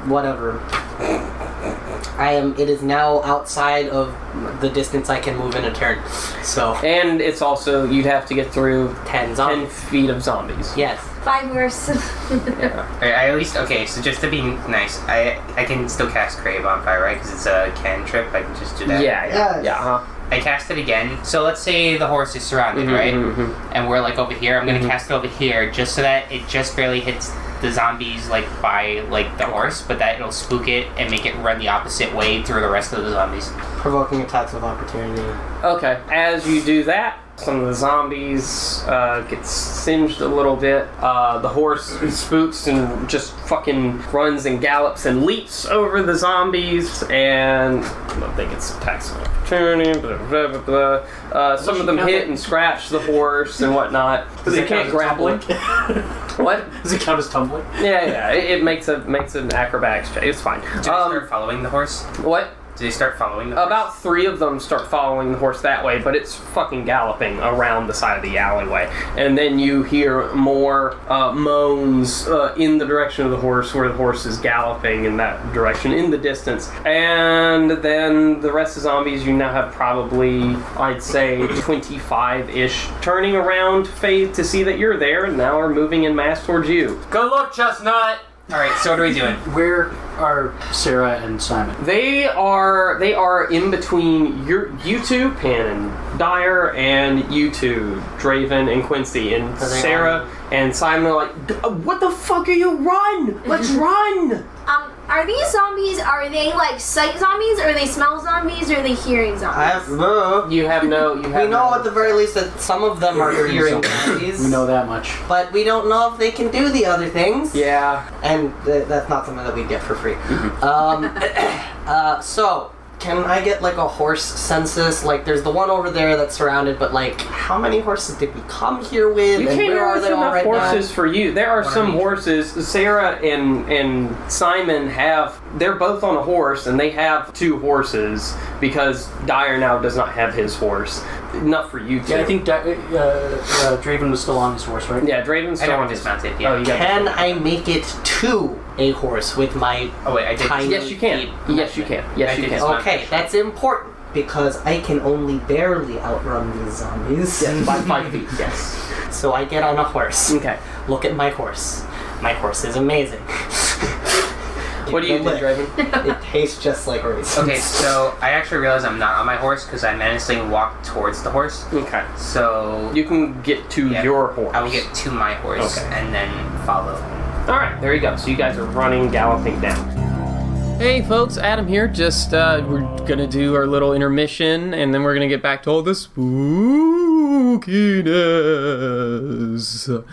whatever. It is now outside of the distance I can move in a turn. So, And it's also, you'd have to get through 10 10 zombies. feet of zombies. Yes. 5 horse. Yeah. I at least, okay, so just to be nice, I can still cast Create Bonfire, right? Because it's a cantrip, I can just do that. Yeah. I cast it again. So let's say the horse is surrounded, right? And we're over here. I'm gonna cast it over here just so that it just barely hits the zombies by the horse, but that it'll spook it and make it run the opposite way through the rest of the zombies. Provoking attacks of opportunity. Okay, as you do that, some of the zombies get singed a little bit. The horse spooks and just fucking runs and gallops and leaps over the zombies, and I don't think it's attacks of opportunity. Some of them hit and scratch the horse and whatnot. Does They it count can't as grapple it. tumbling? What? Does it count as tumbling? Yeah. It makes an acrobatics check. It's fine. Do they start following the horse? What? Do they start following the horse? About 3 of them start following the horse that way, but it's fucking galloping around the side of the alleyway. And then you hear more moans in the direction of the horse, where the horse is galloping in that direction in the distance. And then the rest of the zombies, you now have probably, I'd say, 25-ish turning around to see that you're there, and now are moving in mass towards you. Good luck, Chestnut! Alright, so what are we doing? Where are Sarah and Simon? They are in between you two, Pan and Dyer, and you two, Draven and Quincy, and Sarah and Simon are what the fuck are you? Run! Let's run! Are these zombies, are they like sight zombies, or are they smell zombies, or are they hearing zombies? You have no. We know at the very least that some of them are hearing zombies. We know that much. But we don't know if they can do the other things. Yeah. And that's not something that we get for free. So, can I get like a horse census? Like, there's the one over there that's surrounded, but like, how many horses did we come here with? You and can't where are they all enough right horses now? for you. There are some horses. Sarah and Simon they're both on a horse, and they have 2 horses because Dyer now does not have his horse. Enough for you two. Yeah, I think Draven was still on his horse, right? Yeah, Draven's I still don't on his dismount it. Yeah. Oh, you got Can I make it to a horse with my I did. tiny Yes, you can. Yes, you can. Yes, you can. Okay, that's important because I can only barely outrun these zombies. Yes, by 5 feet. Yes. So I get on a horse. Okay. Look at my horse. My horse is amazing. What do you do, Draven? It tastes just like raisins. Okay, so I actually realized I'm not on my horse because I menacingly walked towards the horse. Okay. So You can get to your horse. I will get to my horse Okay. and then follow. All right, there you go. So you guys are running, galloping down. Hey folks, Adam here. Just we're gonna do our little intermission, and then we're gonna get back to all the spookiness.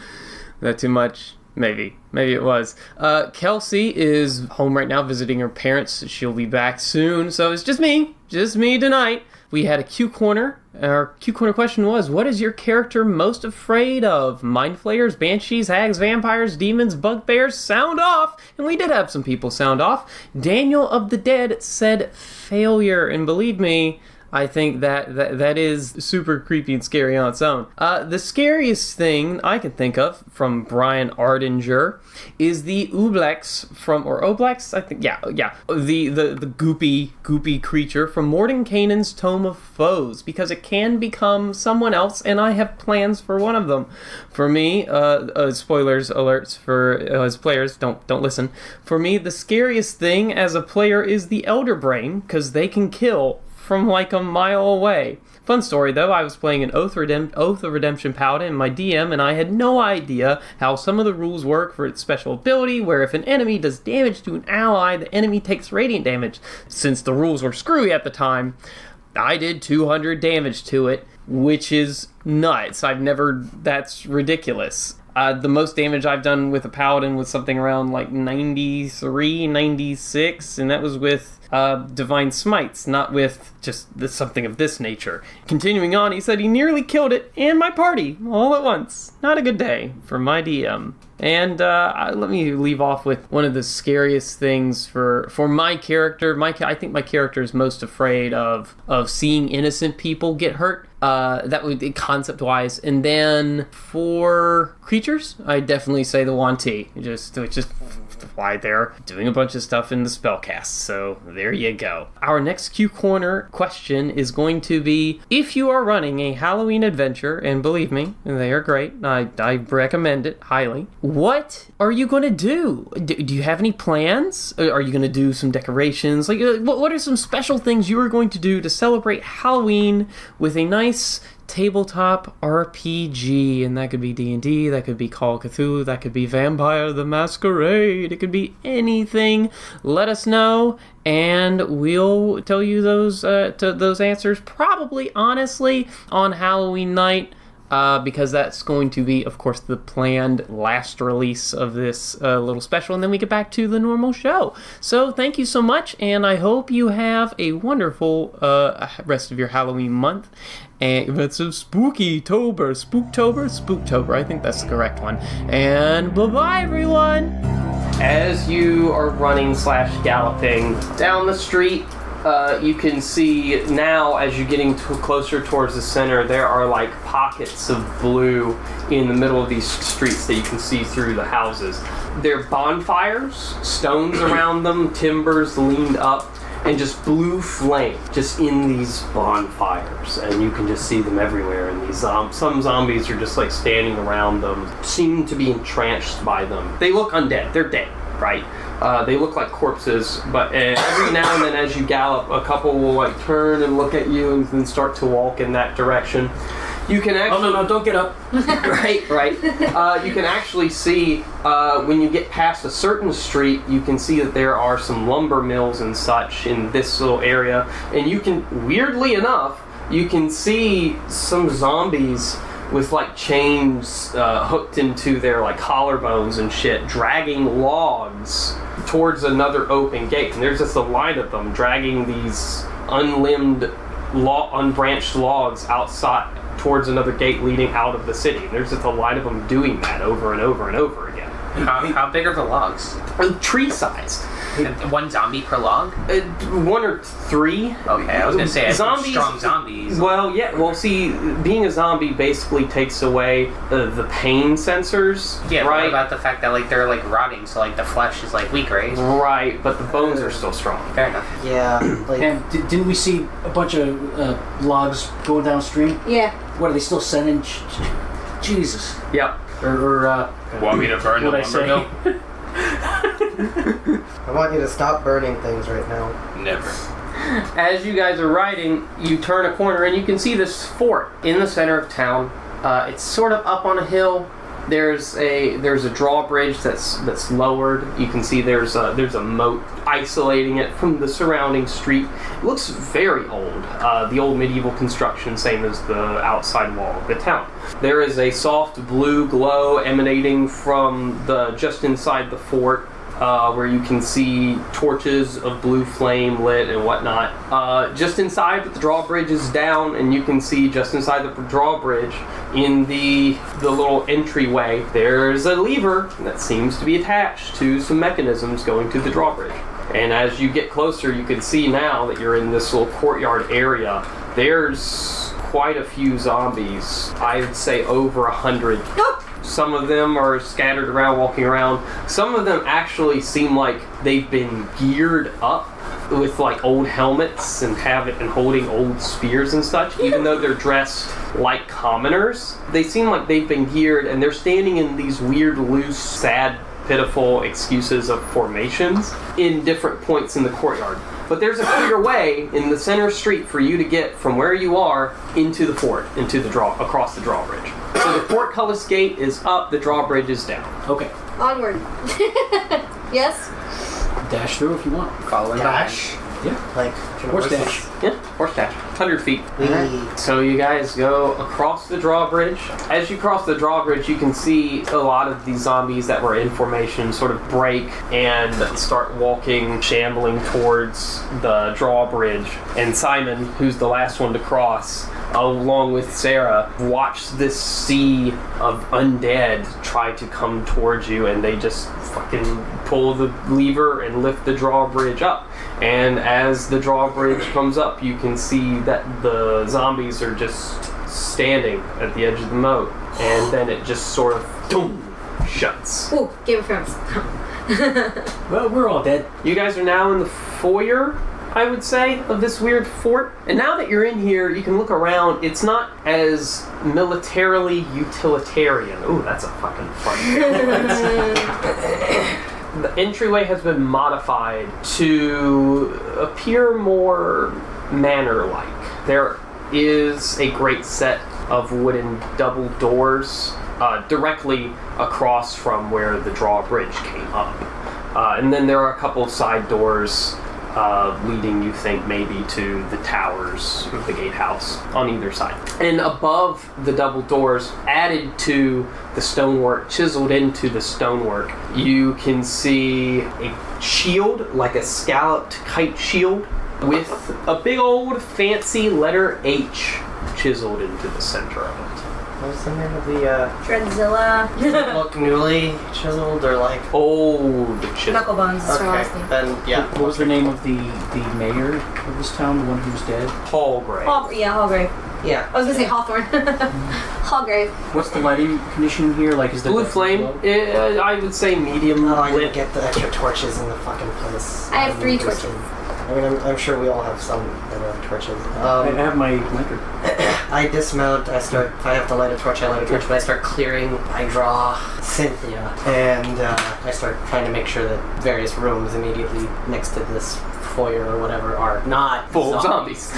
That too much? Maybe it was. Kelsey is home right now visiting her parents. She'll be back soon, so it's just me tonight. We had a Q Corner. Our Q Corner question was, what is your character most afraid of? Mind flayers, banshees, hags, vampires, demons, bugbears? Sound off! And we did have some people sound off. Daniel of the Dead said failure, and believe me, I think that is super creepy and scary on its own. The scariest thing I can think of from Brian Ardinger is the Oblex or Oblex, I think, yeah, the goopy creature from Mordenkainen's Tome of Foes, because it can become someone else, and I have plans for one of them. For me, spoilers alerts for as players, don't listen. For me, the scariest thing as a player is the Elder Brain, because they can kill from like a mile away. Fun story though, I was playing an Oath of Redemption Paladin in my DM, and I had no idea how some of the rules work for its special ability, where if an enemy does damage to an ally, the enemy takes radiant damage. Since the rules were screwy at the time, I did 200 damage to it, which is nuts. That's ridiculous. The most damage I've done with a Paladin was something around like 93, 96, and that was with Divine Smites, not with just something of this nature. Continuing on, he said he nearly killed it and my party all at once. Not a good day for my DM. And let me leave off with one of the scariest things for my character. I think my character is most afraid of seeing innocent people get hurt. That would be concept-wise. And then for creatures, I definitely say the Wanti. Just why they're doing a bunch of stuff in the SpellCast. So there you go. Our next Q Corner question is going to be, if you are running a Halloween adventure, and believe me, they are great. I recommend it highly. What are you going to do? Do you have any plans? Are you going to do some decorations? Like, what are some special things you are going to do to celebrate Halloween with a nice tabletop RPG? And that could be D&D, that could be Call of Cthulhu, that could be Vampire the Masquerade, it could be anything. Let us know, and we'll tell you those answers probably, honestly, on Halloween night. Because that's going to be, of course, the planned last release of this little special, and then we get back to the normal show. So thank you so much, and I hope you have a wonderful rest of your Halloween month. And it's a Spooktober. I think that's the correct one. And bye-bye, everyone! As you are running / galloping down the street, you can see now, as you're getting closer towards the center, there are like pockets of blue in the middle of these streets that you can see through the houses. They're bonfires, stones around them, timbers leaned up, and just blue flame just in these bonfires, and you can just see them everywhere. And these some zombies are just like standing around them, seem to be entranced by them. They look undead. They're dead, right? They look like corpses, but every now and then as you gallop, a couple will like turn and look at you and then start to walk in that direction. You can actually... Oh, no, don't get up. Right. You can actually see, when you get past a certain street, you can see that there are some lumber mills and such in this little area. And you can, weirdly enough, you can see some zombies with like chains hooked into their like collarbones and shit, dragging logs towards another open gate. And there's just a line of them dragging these unlimbed, unbranched logs outside towards another gate leading out of the city. And there's just a line of them doing that over and over and over again. How big are the logs? Tree-sized. One zombie per log? 1 or 3. Okay, I was gonna say Zombies, strong zombies. Well, yeah. Well, see, being a zombie basically takes away the pain sensors. Yeah, right. What about the fact that like they're like rotting, so like the flesh is like weak, right? Right, but the bones are still strong. Fair enough. Yeah. Like, And didn't we see a bunch of logs going downstream? Yeah. What are they still sending? Jesus. Yep. Want me to burn what I say? I want you to stop burning things right now. Never. As you guys are riding, you turn a corner and you can see this fort in the center of town. It's sort of up on a hill. There's a drawbridge that's lowered. You can see there's a moat isolating it from the surrounding street. It looks very old. The old medieval construction, same as the outside wall of the town. There is a soft blue glow emanating from just inside the fort. Where you can see torches of blue flame lit and whatnot. Just inside, but the drawbridge is down, and you can see just inside the drawbridge, in the little entryway, there's a lever that seems to be attached to some mechanisms going to the drawbridge. And as you get closer, you can see now that you're in this little courtyard area. There's quite a few zombies. I would say over 100. Some of them are scattered around, walking around. Some of them actually seem like they've been geared up with like old helmets and holding old spears and such. Even though they're dressed like commoners, they seem like they've been geared, and they're standing in these weird, loose, sad, pitiful excuses of formations in different points in the courtyard. But there's a clear way in the center street for you to get from where you are into the fort, across the drawbridge. So the portcullis gate is up, the drawbridge is down. Okay. Onward. Yes? Dash through if you want. Following Dash? Yeah. Like, Horse dash. Yeah, horse dash. 100 feet. Alright. So you guys go across the drawbridge. As you cross the drawbridge, you can see a lot of these zombies that were in formation sort of break and start walking, shambling towards the drawbridge. And Simon, who's the last one to cross, along with Sarah, watch this sea of undead try to come towards you, and they just fucking pull the lever and lift the drawbridge up. And as the drawbridge comes up, you can see that the zombies are just standing at the edge of the moat, and then it just sort of boom, shuts. Ooh, Game of Thrones. Well, we're all dead. You guys are now in the foyer, I would say, of this weird fort. And now that you're in here, you can look around. It's not as militarily utilitarian. Ooh, that's a fucking fun word. The entryway has been modified to appear more manor-like. There is a great set of wooden double doors directly across from where the drawbridge came up. And then there are a couple of side doors leading, you think, maybe to the towers of the gatehouse on either side. And above the double doors, added to the stonework, chiseled into the stonework, you can see a shield, like a scalloped kite shield, with a big old fancy letter H chiseled into the center of it. What's the name of the, Dreadzilla. look newly chiseled or like... Old chiseled. Knuckle bones is her last name. Then, yeah. What was the name of the mayor of this town, the one who's dead? Hallgrave. Hallgrave. Yeah. I was gonna say Hawthorne. Hallgrave. What's the lighting condition here? Like, is the Blue flame, I would say medium Oh, I lit. didn't get the extra torches in the fucking place. I have 3 torches. I mean, I'm sure we all have some that have torches. I have my lantern. I dismount, if I have to light a torch, I light a torch, but I start clearing, I draw Cynthia, and I start trying to make sure that various rooms immediately next to this foyer or whatever are not full of zombies.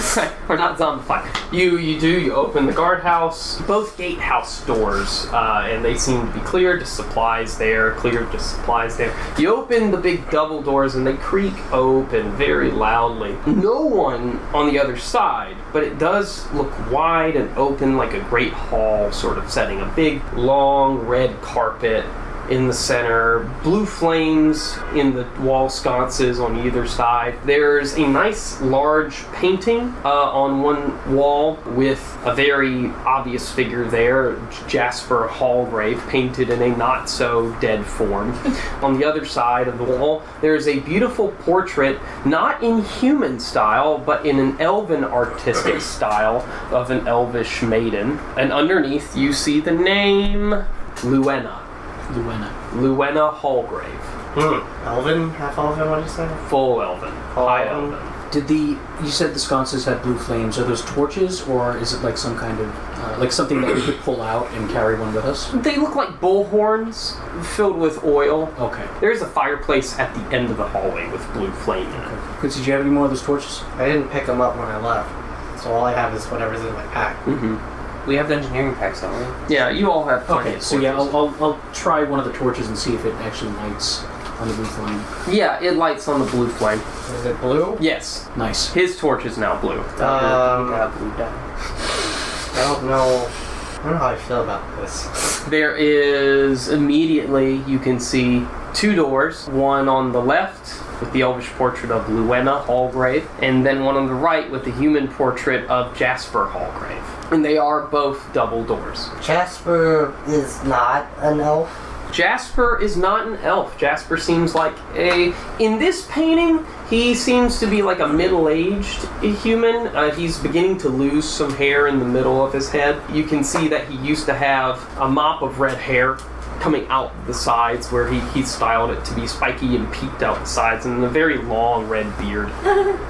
Or not zombified. You open the guardhouse, both gatehouse doors, and they seem to be cleared, just supplies there, cleared, just supplies there. You open the big double doors and they creak open very loudly. No one on the other side, but it does look wide and open like a great hall sort of setting. A big, long, red carpet in the center, blue flames in the wall sconces on either side. There's a nice large painting on one wall with a very obvious figure there, Jasper Hallgrave, painted in a not so dead form. On the other side of the wall, there's a beautiful portrait, not in human style, but in an elven artistic style of an elvish maiden. And underneath you see the name Luenna Hallgrave. Elven? Half elven, what did you say? Full elven. High elven. You said the sconces had blue flames. Are those torches, or is it like some kind of, like something that we could pull out and carry one with us? They look like bullhorns filled with oil. Okay. There's a fireplace at the end of the hallway with blue flame in it. Quincy, do you have any more of those torches? I didn't pick them up when I left, so all I have is whatever's in my pack. Mm-hmm. We have the engineering packs, don't we? Yeah, you all have plenty Okay, of so yeah, torches. I'll try one of the torches and see if it actually lights on the blue flame. Yeah, it lights on the blue flame. Is it blue? Yes. Nice. His torch is now blue. Got blue dye. I don't know how I feel about this. There is immediately, you can see two doors, one on the left with the elvish portrait of Luenna Hallgrave, and then one on the right with the human portrait of Jasper Hallgrave. And they are both double doors. Jasper is not an elf. Jasper is not an elf. Jasper seems like in this painting, he seems to be like a middle-aged human. He's beginning to lose some hair in the middle of his head. You can see that he used to have a mop of red hair coming out the sides where he styled it to be spiky and peaked out the sides, and a very long red beard.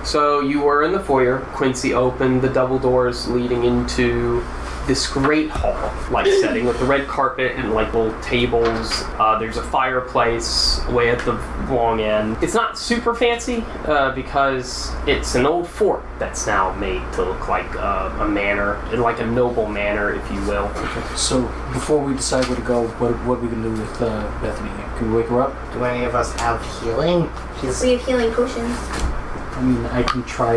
So you were in the foyer. Quincy opened the double doors leading into this great hall-like setting with the red carpet and like little tables. There's a fireplace way at the long end. It's not super fancy because it's an old fort that's now made to look like a manor, like a noble manor, if you will. Okay, so before we decide where to go, what are we going to do with Bethany? Can we wake her up? Do any of us have healing? We have healing potions. I mean, I can try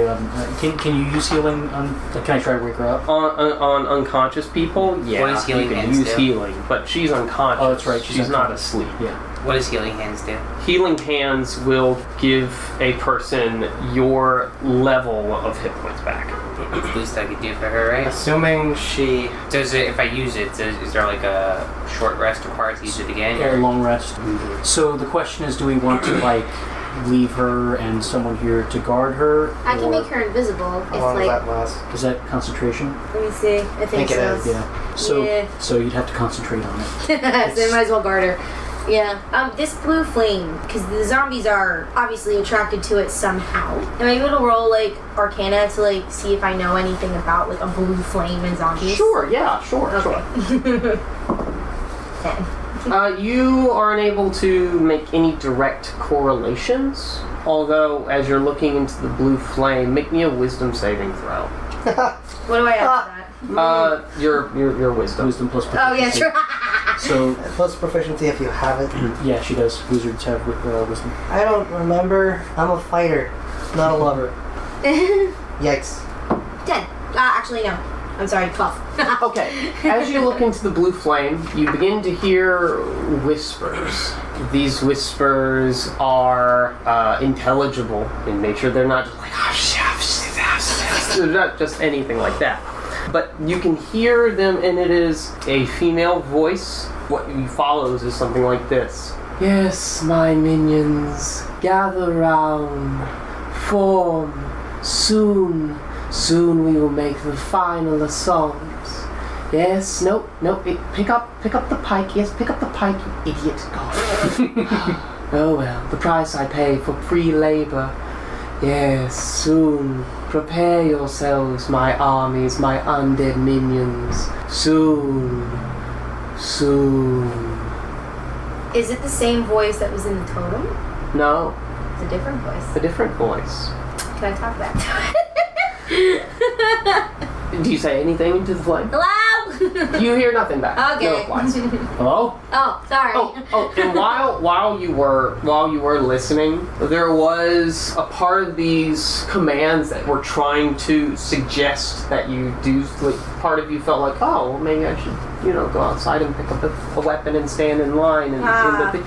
can you use healing on... Can I try to wake her up? On unconscious people, yeah, What does healing you can hands use do? healing, but she's unconscious. Oh, that's right, She's not asleep. Yeah. What does healing hands do? Healing hands will give a person your level of hit points back. It's the least I could do for her, right? Assuming she... Does it, if I use it, is there like a short rest required to use it again? A long rest. So the question is, do we want to, like, leave her and someone here to guard her? I can make her invisible if How long does like. that last? Is that concentration? Let me see. I think it so. is. Yeah. So Yeah. so you'd have to concentrate on it. So I might as well guard her. Yeah. This blue flame, because the zombies are obviously attracted to it somehow. Am I able to roll like Arcana to like see if I know anything about like a blue flame and zombies? Sure, yeah, sure. Okay. 10. You are unable to make any direct correlations, although as you're looking into the blue flame, make me a wisdom saving throw. What do I add to that? Your wisdom. Wisdom plus Oh yeah, proficiency. sure. So Plus proficiency if you have it. yeah, she does. Wizards have wisdom. I don't remember. I'm a fighter, not a lover. Yikes. 10. Actually no. I'm sorry, 12. Okay, as you look into the blue flame, you begin to hear whispers. These whispers are intelligible in nature. They're not just like, they're not just anything like that. But you can hear them, and it is a female voice. What follows is something like this. Yes, my minions, gather round, form, soon we will make the final assault. Yes, nope, pick up the pike, yes, pick up the pike, you idiot. Oh well, the price I pay for free labor. Yes, soon, prepare yourselves, my armies, my undead minions. Soon. Is it the same voice that was in the totem? No, It's a different voice. A different voice. Can I talk back to it? Do you say anything into the flame? Hello? You hear nothing back. Okay. No replies. Hello? Oh, sorry. Oh, and while you were listening, there was a part of these commands that were trying to suggest that you do. Like, part of you felt like, oh, well, maybe I should, go outside and pick up a weapon and stand in line. However,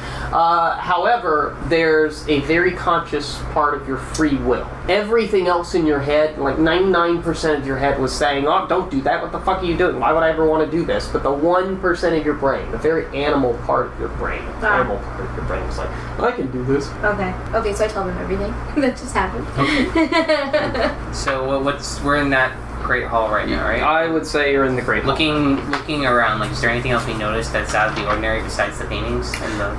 there's a very conscious part of your free will. Everything else in your head, like 99% of your head, was saying, "Oh, don't do that. What the fuck are you doing? Why would I ever want to do this?" But the 1% of your brain, the very animal part of your brain, was like, "I can do this." Okay, so I tell them everything that just happened. So we're in that great hall right now, right? I would say you're in the great hall. Looking around, like, is there anything else we noticed that's out of the ordinary besides the paintings and the...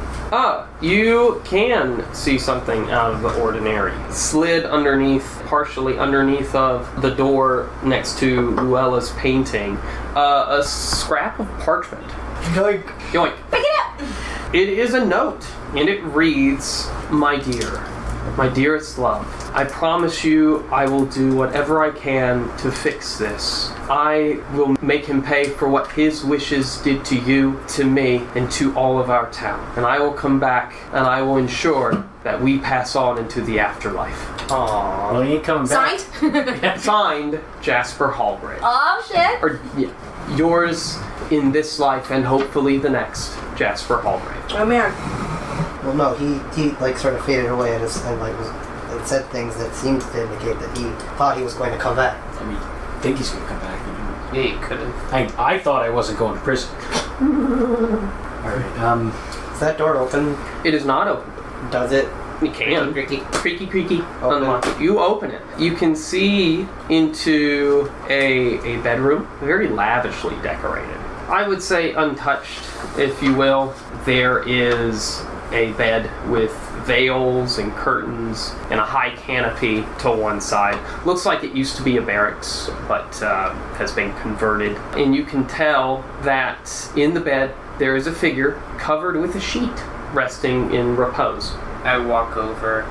You can see something out of the ordinary. Slid partially underneath of the door next to Luella's painting, a scrap of parchment. Yoink. Yoink. Pick it up! It is a note, and it reads, "My dear, my dearest love, I promise you I will do whatever I can to fix this. I will make him pay for what his wishes did to you, to me, and to all of our town. And I will come back, and I will ensure that we pass on into the afterlife." Aww. Well, he ain't coming back. Signed? Signed, Jasper Hallgrave. Oh, shit. Or, yeah, yours in this life and hopefully the next, Jasper Hallgrave. Oh, man. Well, no, he like sort of faded away and said things that seemed to indicate that he thought he was going to come back. I mean, I think he's going to come back. Yeah, you couldn't. I thought I wasn't going to prison. Alright, Is that door open? It is not open. Does it? You can. Creaky. Open. Unlock it. You open it. You can see into a bedroom, very lavishly decorated. I would say untouched, if you will. There is a bed with veils and curtains and a high canopy to one side. Looks like it used to be a barracks, but has been converted. And you can tell that in the bed there is a figure covered with a sheet resting in repose. I walk over,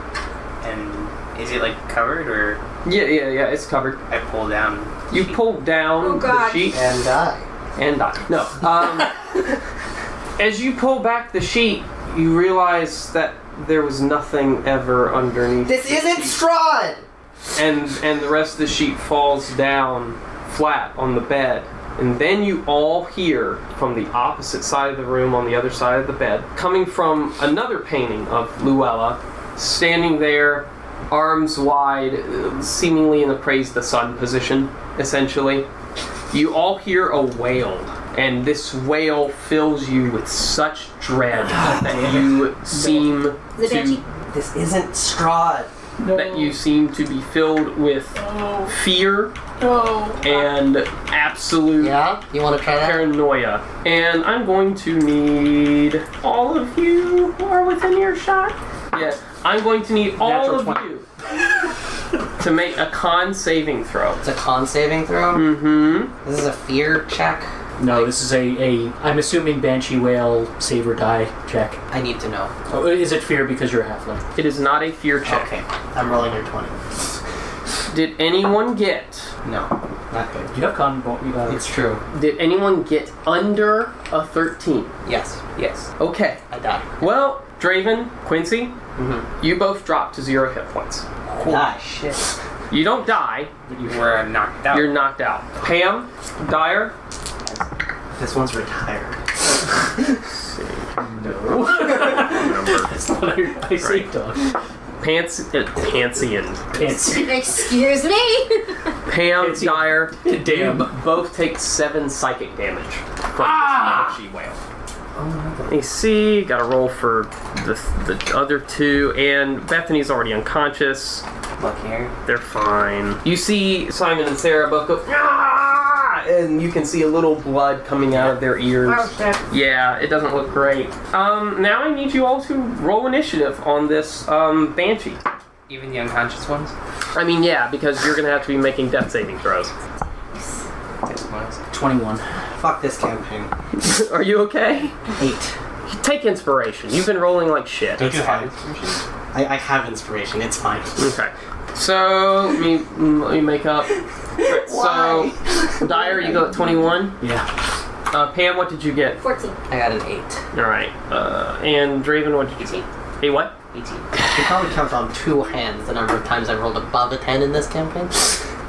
and is it like covered or? Yeah, it's covered. I pull down. You pull down the sheet And die. and die. No. As you pull back the sheet, you realize that there was nothing ever underneath. This isn't Strahd! And the rest of the sheet falls down flat on the bed. And then you all hear from the opposite side of the room, on the other side of the bed, coming from another painting of Luella, standing there, arms wide, seemingly in a praise the sun position, essentially. You all hear a wail, and this wail fills you with such dread that you seem to... This isn't Strahd. That you seem to be filled with fear and absolute You want to try that? paranoia. And I'm going to need all of you who are within earshot. Yeah, I'm going to need all Natural of 20. you to make a con saving throw. It's a con saving throw? Mm-hmm. This is a fear check? no, this is I'm assuming Banshee Wail save or die check. I need to know. Oh, is it fear because you're a halfling? It is not a fear check. Okay, I'm rolling your 20. Did anyone get... No, not good. You have con. It's true. Did anyone get under a 13? Yes. Okay. I died. Well, Draven, Quincy, Mm-hmm. you both dropped to 0 hit points. Ah, shit. You don't die, You were knocked out. you're knocked out. Pam, Dyer, This one's retired. No. That's not what I say, dog. Pantsian. Excuse me? Pam, Pansy. Dyer, Damn. you both take 7 psychic damage from this Banshee Wail. Let me see, gotta roll for the other two, and Bethany's already unconscious. Look here. They're fine. You see Simon and Sarah both go, "Ah!" and you can see a little blood coming out of their ears. Oh, shit. Yeah, it doesn't look great. Now I need you all to roll initiative on this Banshee. Even the unconscious ones? I mean, yeah, because you're gonna have to be making death saving throws. This one's 21. Fuck this campaign. Are you okay? 8. Take inspiration. You've been rolling like shit. Don't you have some shit? I have inspiration. It's fine. Okay. So, let me make up. Why? So, Dyer, you go at 21. Yeah. Pam, what did you get? 14. I got an 8. Alright. And Draven, what did you get? Hey, what? 18. You can probably count on 2 hands the number of times I rolled above a 10 in this campaign.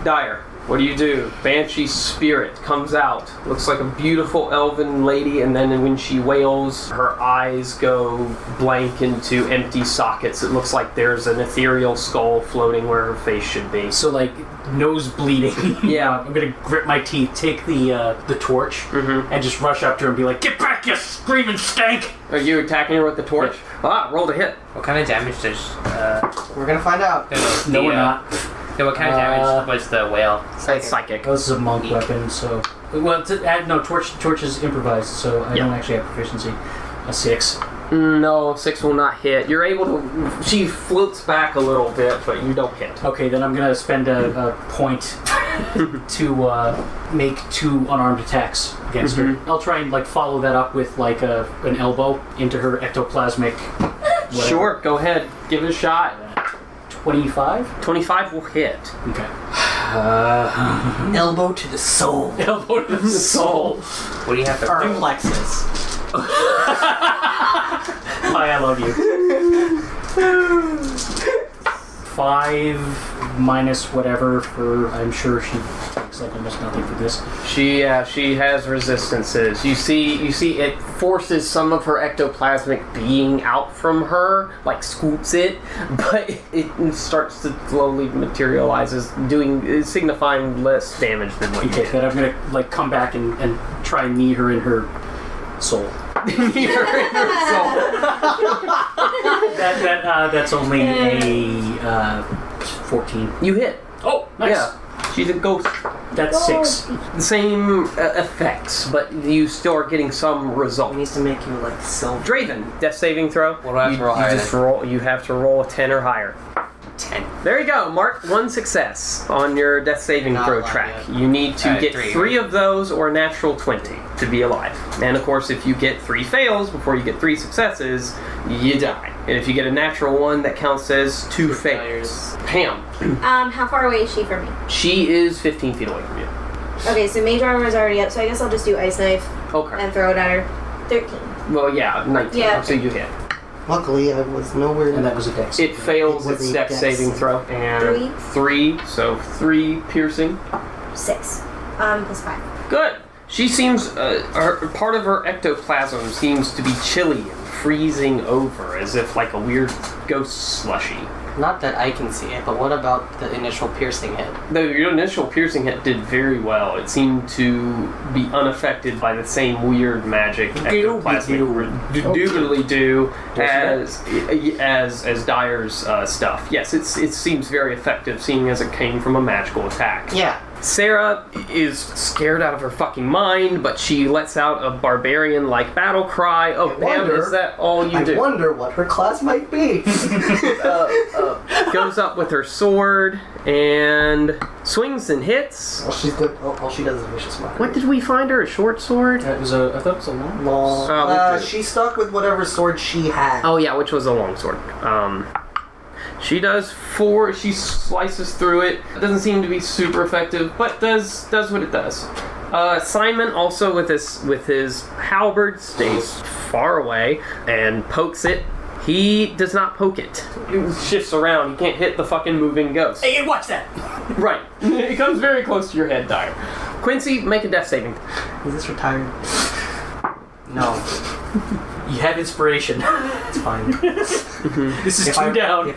Dyer, what do? Banshee spirit comes out. Looks like a beautiful elven lady, and then when she wails, her eyes go blank into empty sockets. It looks like there's an ethereal skull floating where her face should be. So like nose bleeding. Yeah. I'm gonna grit my teeth, take the torch, and just rush up to her and be like, "Get back, you screaming stank!" Are you attacking her with the torch? Rolled a hit. What kind of damage does... We're gonna find out. No, we're not. Yeah, what kind of damage was the whale? It's psychic. This is a monk weapon, so... Well, torch is improvised, so I don't actually have proficiency. A 6. No, 6 will not hit. You're able to... She floats back a little bit, but you don't hit. Okay, then I'm gonna spend a point to make 2 unarmed attacks against her. I'll try and like follow that up with like an elbow into her ectoplasmic... whatever. Sure, go ahead. Give it a shot. 25? 25 will hit. Okay. Elbow to the soul. Elbow to the soul. What do you have to... Our plexus. Hi, I love you. 5 minus whatever for... I'm sure she takes like almost nothing for this. She has resistances. You see it forces some of her ectoplasmic being out from her, like scoops it, but it starts to slowly materializes, signifying less damage than what you Okay, did. then I'm gonna like come back and try and knee her in her soul. That's only a 14. You hit. Oh, nice. Yeah. She's a ghost. That's 6. The same effects, but you still are getting some It results. needs to make you like silver. Draven, death saving throw. What do I have to roll higher You have to roll a 10 or higher. 10. There you go. Mark 1 success on your death saving Not throw alive track. yet. You need to get 3. 3 of those or a natural 20 to be alive. And of course, if you get 3 fails before you get 3 successes, you die. And if you get a natural 1, that counts as 2 failures. Pam, How far away is she from me? she is 15 feet away from you. Okay, so mage armor is already up, so I guess I'll just do ice knife Okay. and throw it at her. 13. Well, yeah, 19. Yeah. So you hit. Luckily, I was nowhere. And that was a dex. It fails It was its a dex dex saving throw. And 3, so 3 piercing. 6. Plus 5. Good. She seems, part of her ectoplasm seems to be chilly and freezing over, as if like a weird ghost slushy. Not that I can see it, but what about the initial piercing hit? Your initial piercing hit did very well. It seemed to be unaffected by the same weird magic doobly do as Dyer's stuff. Yes, it seems very effective, seeing as it came from a magical attack. Yeah. Sarah is scared out of her fucking mind, but she lets out a barbarian-like battle cry. Oh, damn, is that all you do? I wonder what her class might be. Goes up with her sword and swings and hits. Well, she's good. All she does is vicious mockery. What did we find her? A short sword? I thought it was a long. Long. She's stuck with whatever sword she had. Oh yeah, which was a long sword. She does 4. She slices through it. It doesn't seem to be super effective, but does what it does. Simon also with his halberd stays far away and pokes it. He does not poke it. It shifts around. He can't hit the fucking moving ghost. Hey, watch that! Right. It comes very close to your head, Dyer. Quincy, make a death saving. Is this retired? No. You have inspiration. It's fine. This is 2 down.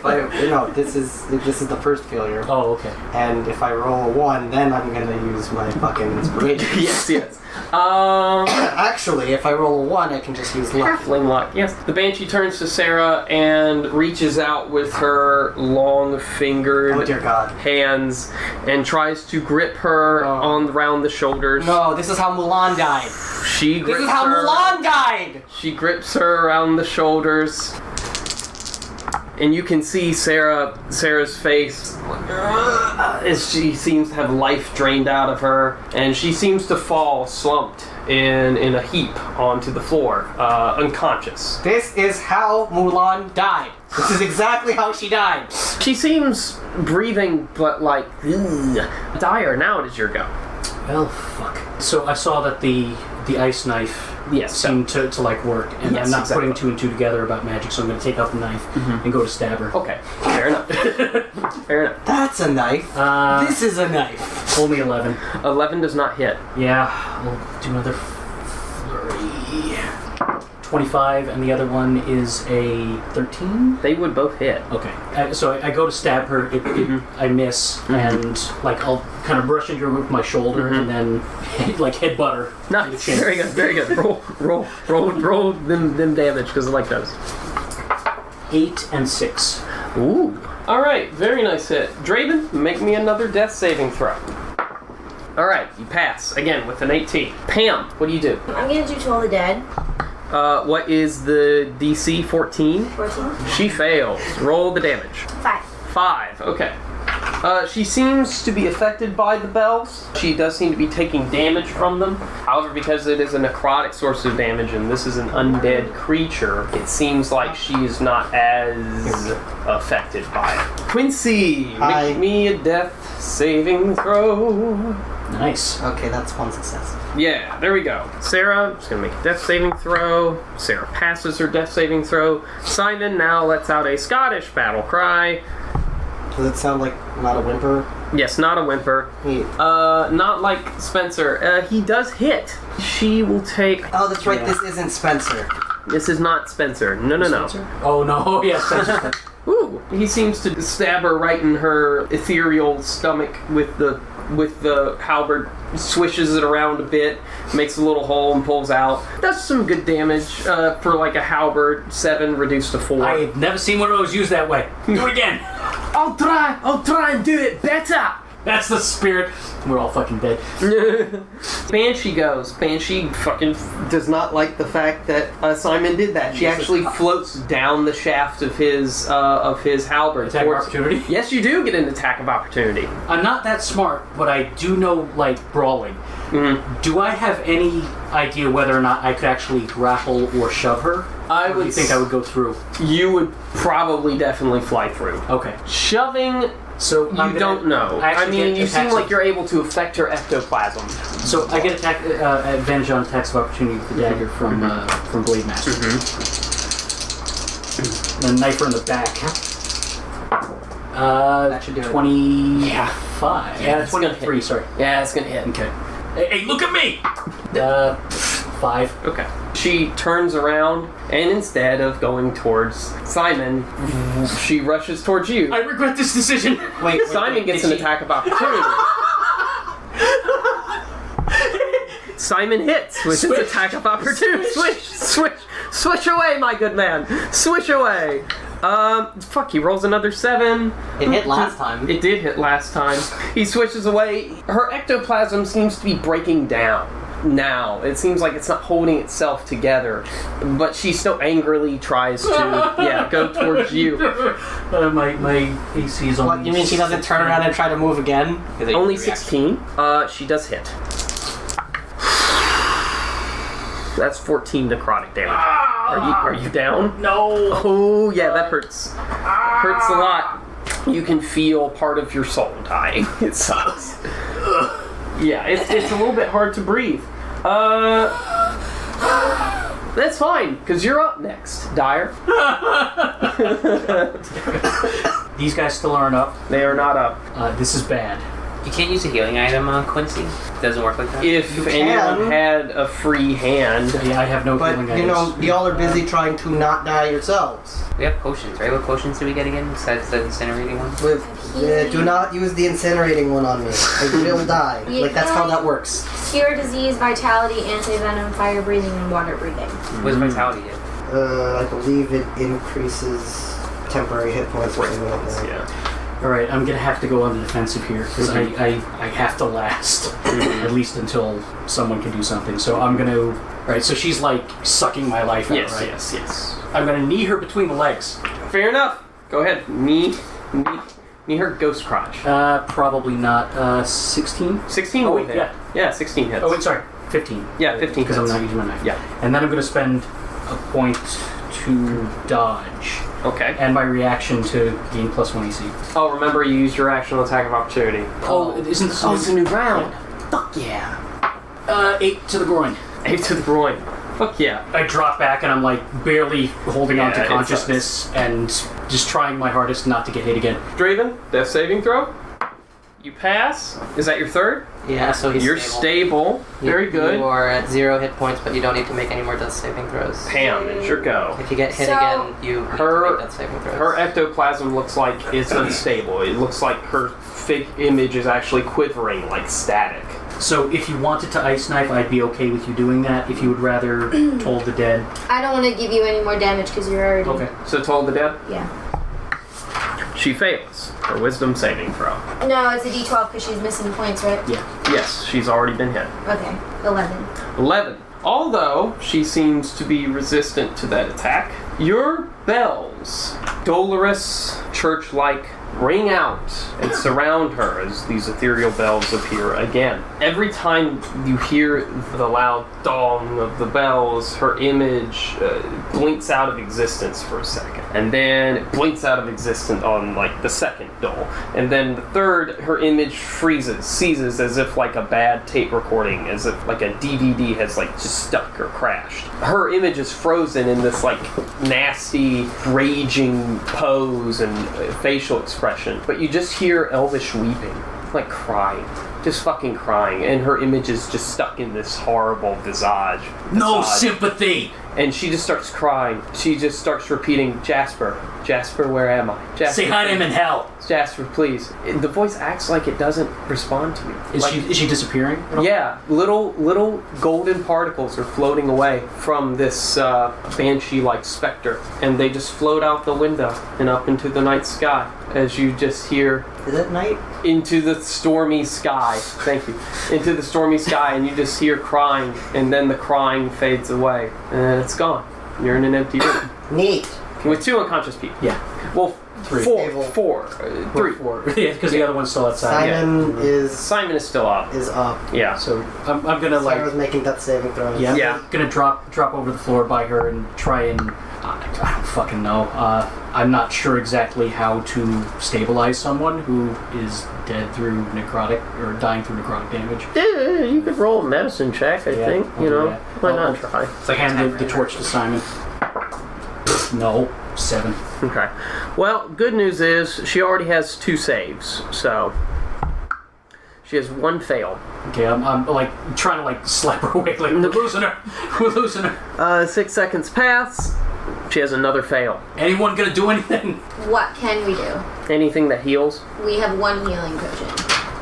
This is the first failure. Oh, okay. And if I roll a 1, then I'm gonna use my fucking inspiration. Yes. Actually, if I roll a 1, I can just use luck. Flame lock. Yes. The Banshee turns to Sarah and reaches out with her long-fingered Oh dear God. hands and tries to grip her around the shoulders. No, this is how Mulan died. She grips Mulan died! She grips her around the shoulders. And you can see Sarah's face as she seems to have life drained out of her, and she seems to fall slumped in a heap onto the floor, unconscious. This is how Mulan died. This is exactly how she died. She seems breathing, but like, ugh. Dyer, now it is your go. Well, fuck. So I saw that the ice knife seemed to like work, and I'm not putting two and two together about magic, so I'm going to take out the knife and go to stab her. Okay, fair enough. Fair enough. That's a knife. This is a knife. Only 11. 11 does not hit. Yeah, we'll do another flurry. 25, and the other one is a 13? They would both hit. Okay. So I go to stab her, I miss, and like I'll kind of brush into her with my shoulder, and then like headbutt her. Nice. Very good, very good. Roll them damage, because I like those. 8 and 6. Ooh. Alright, very nice hit. Draven, make me another death saving throw. Alright, you pass, again, with an 18. Pam, what do you do? I'm gonna do Toll the Dead. What is the DC? 14? 14. She fails. Roll the damage. 5. 5, okay. She seems to be affected by the bells. She does seem to be taking damage from them. However, because it is a necrotic source of damage and this is an undead creature, it seems like she is not as affected by it. Quincy, make me a death saving throw. Nice. Okay, that's one success. Yeah, there we go. Sarah is going to make a death saving throw. Sarah passes her death saving throw. Simon now lets out a Scottish battle cry. Does it sound like not a whimper? Yes, not a whimper. Not like Spencer. He does hit. She will take... Oh, that's right, this isn't Spencer. This is not Spencer. No. Oh, no. Yes, Spencer. Ooh, he seems to stab her right in her ethereal stomach with the halberd, swishes it around a bit, makes a little hole and pulls out. That's some good damage for like a halberd. 7 reduced to 4. I have never seen one of those used that way. Do it again. I'll try and do it better. That's the spirit. We're all fucking dead. Banshee goes. Banshee fucking does not like the fact that Simon did that. She actually floats down the shaft of his halberd. Attack of opportunity? Yes, you do get an attack of opportunity. I'm not that smart, but I do know, like, brawling. Mm-hmm. Do I have any idea whether or not I could actually grapple or shove her? I would think I would go through. You would probably definitely fly through. Okay. Shoving... So you don't know. I mean, you seem like you're able to affect her ectoplasm. So I get advantage on attacks of opportunity with the dagger from Blade Master. The knife her in the back. That should do it. 25. Yeah, that's 23. Sorry. Yeah, it's gonna hit. Okay. Hey, look at me. 5. Okay. She turns around, and instead of going towards Simon, she rushes towards you. I regret this decision. Wait, Simon gets an attack of opportunity. Simon hits with his attack of opportunity. Switch away, my good man. Switch away. Fuck, he rolls another 7. It hit last time. It did hit last time. He switches away. Her ectoplasm seems to be breaking down now. It seems like it's not holding itself together, but she still angrily tries to go towards you. My AC is only... What, you mean she doesn't turn around and try to move again? Only 16. She does hit. That's 14 necrotic damage. Are you down? No. Oh yeah, that hurts. Hurts a lot. You can feel part of your soul dying. It sucks. Yeah, it's a little bit hard to breathe. That's fine, because you're up next, Dyer. These guys still aren't up. They are not up. This is bad. You can't use a healing item on Quincy? It doesn't work like that? If anyone had a free hand. Yeah, I have no but, healing you items. know, y'all are busy trying to not die yourselves. We have potions, right? What potions do we get again besides the incinerating one? Do not use the incinerating one on me. I will die. Like, that's how that works. Cure disease, vitality, anti-venom, fire breathing, and water breathing. What does vitality do? I believe it increases temporary hit points. Yeah. Alright, I'm gonna have to go on the defensive here, because I have to last, at least until someone can do something. So I'm gonna... Alright, so she's like sucking my life out, right? Yes. I'm gonna knee her between the legs. Fair enough. Go ahead. Knee her ghost crotch. Probably not. 16? 16 Oh, will wait, hit. yeah. Yeah, 16 hits. Oh, wait, sorry. 15. Yeah, 15 Because I'm hits. not using my knife. Yeah. And then I'm going to spend a point to dodge. Okay. And my reaction to gain +1 AC. Oh, remember you used your action attack of opportunity. Oh, isn't this it's a new round. Fuck yeah. 8 to the groin. 8 to the groin. Fuck yeah. I drop back and I'm like barely holding on to it consciousness and just trying my hardest not to get hit again. Draven, death saving throw. You pass. Is that your third? Yeah, so he's You're stable. Very good. You are at 0 hit points, but you don't need to make any more death saving throws. Pam, it's your go. If you get hit So- again, you need to make death saving throws. Her ectoplasm looks like it's unstable. It looks like her fake image is actually quivering like static. So if you wanted to ice knife, I'd be okay with you doing that. If you would rather Toll the Dead. I don't want to give you any more damage because you're already. Okay. So Toll the Dead? Yeah. She fails her wisdom saving throw. No, it's a D12 because she's missing points, right? Yeah. Yes, she's already been hit. Okay. 11. 11. Although she seems to be resistant to that attack, your bells, dolorous, church-like, ring out and surround her as these ethereal bells appear again. Every time you hear the loud dong of the bells, her image blinks out of existence for a second. And then it blinks out of existence on like the second dole. And then the third, her image freezes, seizes as if like a bad tape recording, as if like a DVD has like just stuck or crashed. Her image is frozen in this like nasty, raging pose and facial expression. But you just hear Elvish weeping, like crying, just fucking crying, and her image is just stuck in this horrible visage. No sympathy! And she just starts crying. She just starts repeating, Jasper, Jasper, where am I? Jasper, Say hi to him in hell! Jasper, please. The voice acts like it doesn't respond to you. Is she disappearing? Yeah, little golden particles are floating away from this banshee-like specter, and they just float out the window and up into the night sky as you just hear Is it night? into the stormy sky. Thank you. Into the stormy sky, and you just hear crying, and then the crying fades away, and it's gone. You're in an empty room Neat. with 2 unconscious people. Yeah. Well, 3. Four. Table. 3. 4. Yeah, because the other one's still outside. Simon Simon is still up. is up. Yeah. So I'm gonna like. Sarah's making death saving throws. Yeah. Yeah. I'm gonna drop over the floor by her and try and. I don't fucking know. I'm not sure exactly how to stabilize someone who is dead through necrotic or dying through necrotic damage. Yeah, you could roll a medicine check, I Yeah, think. I'll You do know, that. why I'll- not try? I hand the torch to Simon. No, 7. Okay. Well, good news is she already has 2 saves, so she has 1 fail. Okay, I'm like trying to like slap her away. Like we're losing her. We're losing her. 6 seconds pass. She has another fail. Anyone gonna do anything? What can we do? Anything that heals? We have 1 healing potion.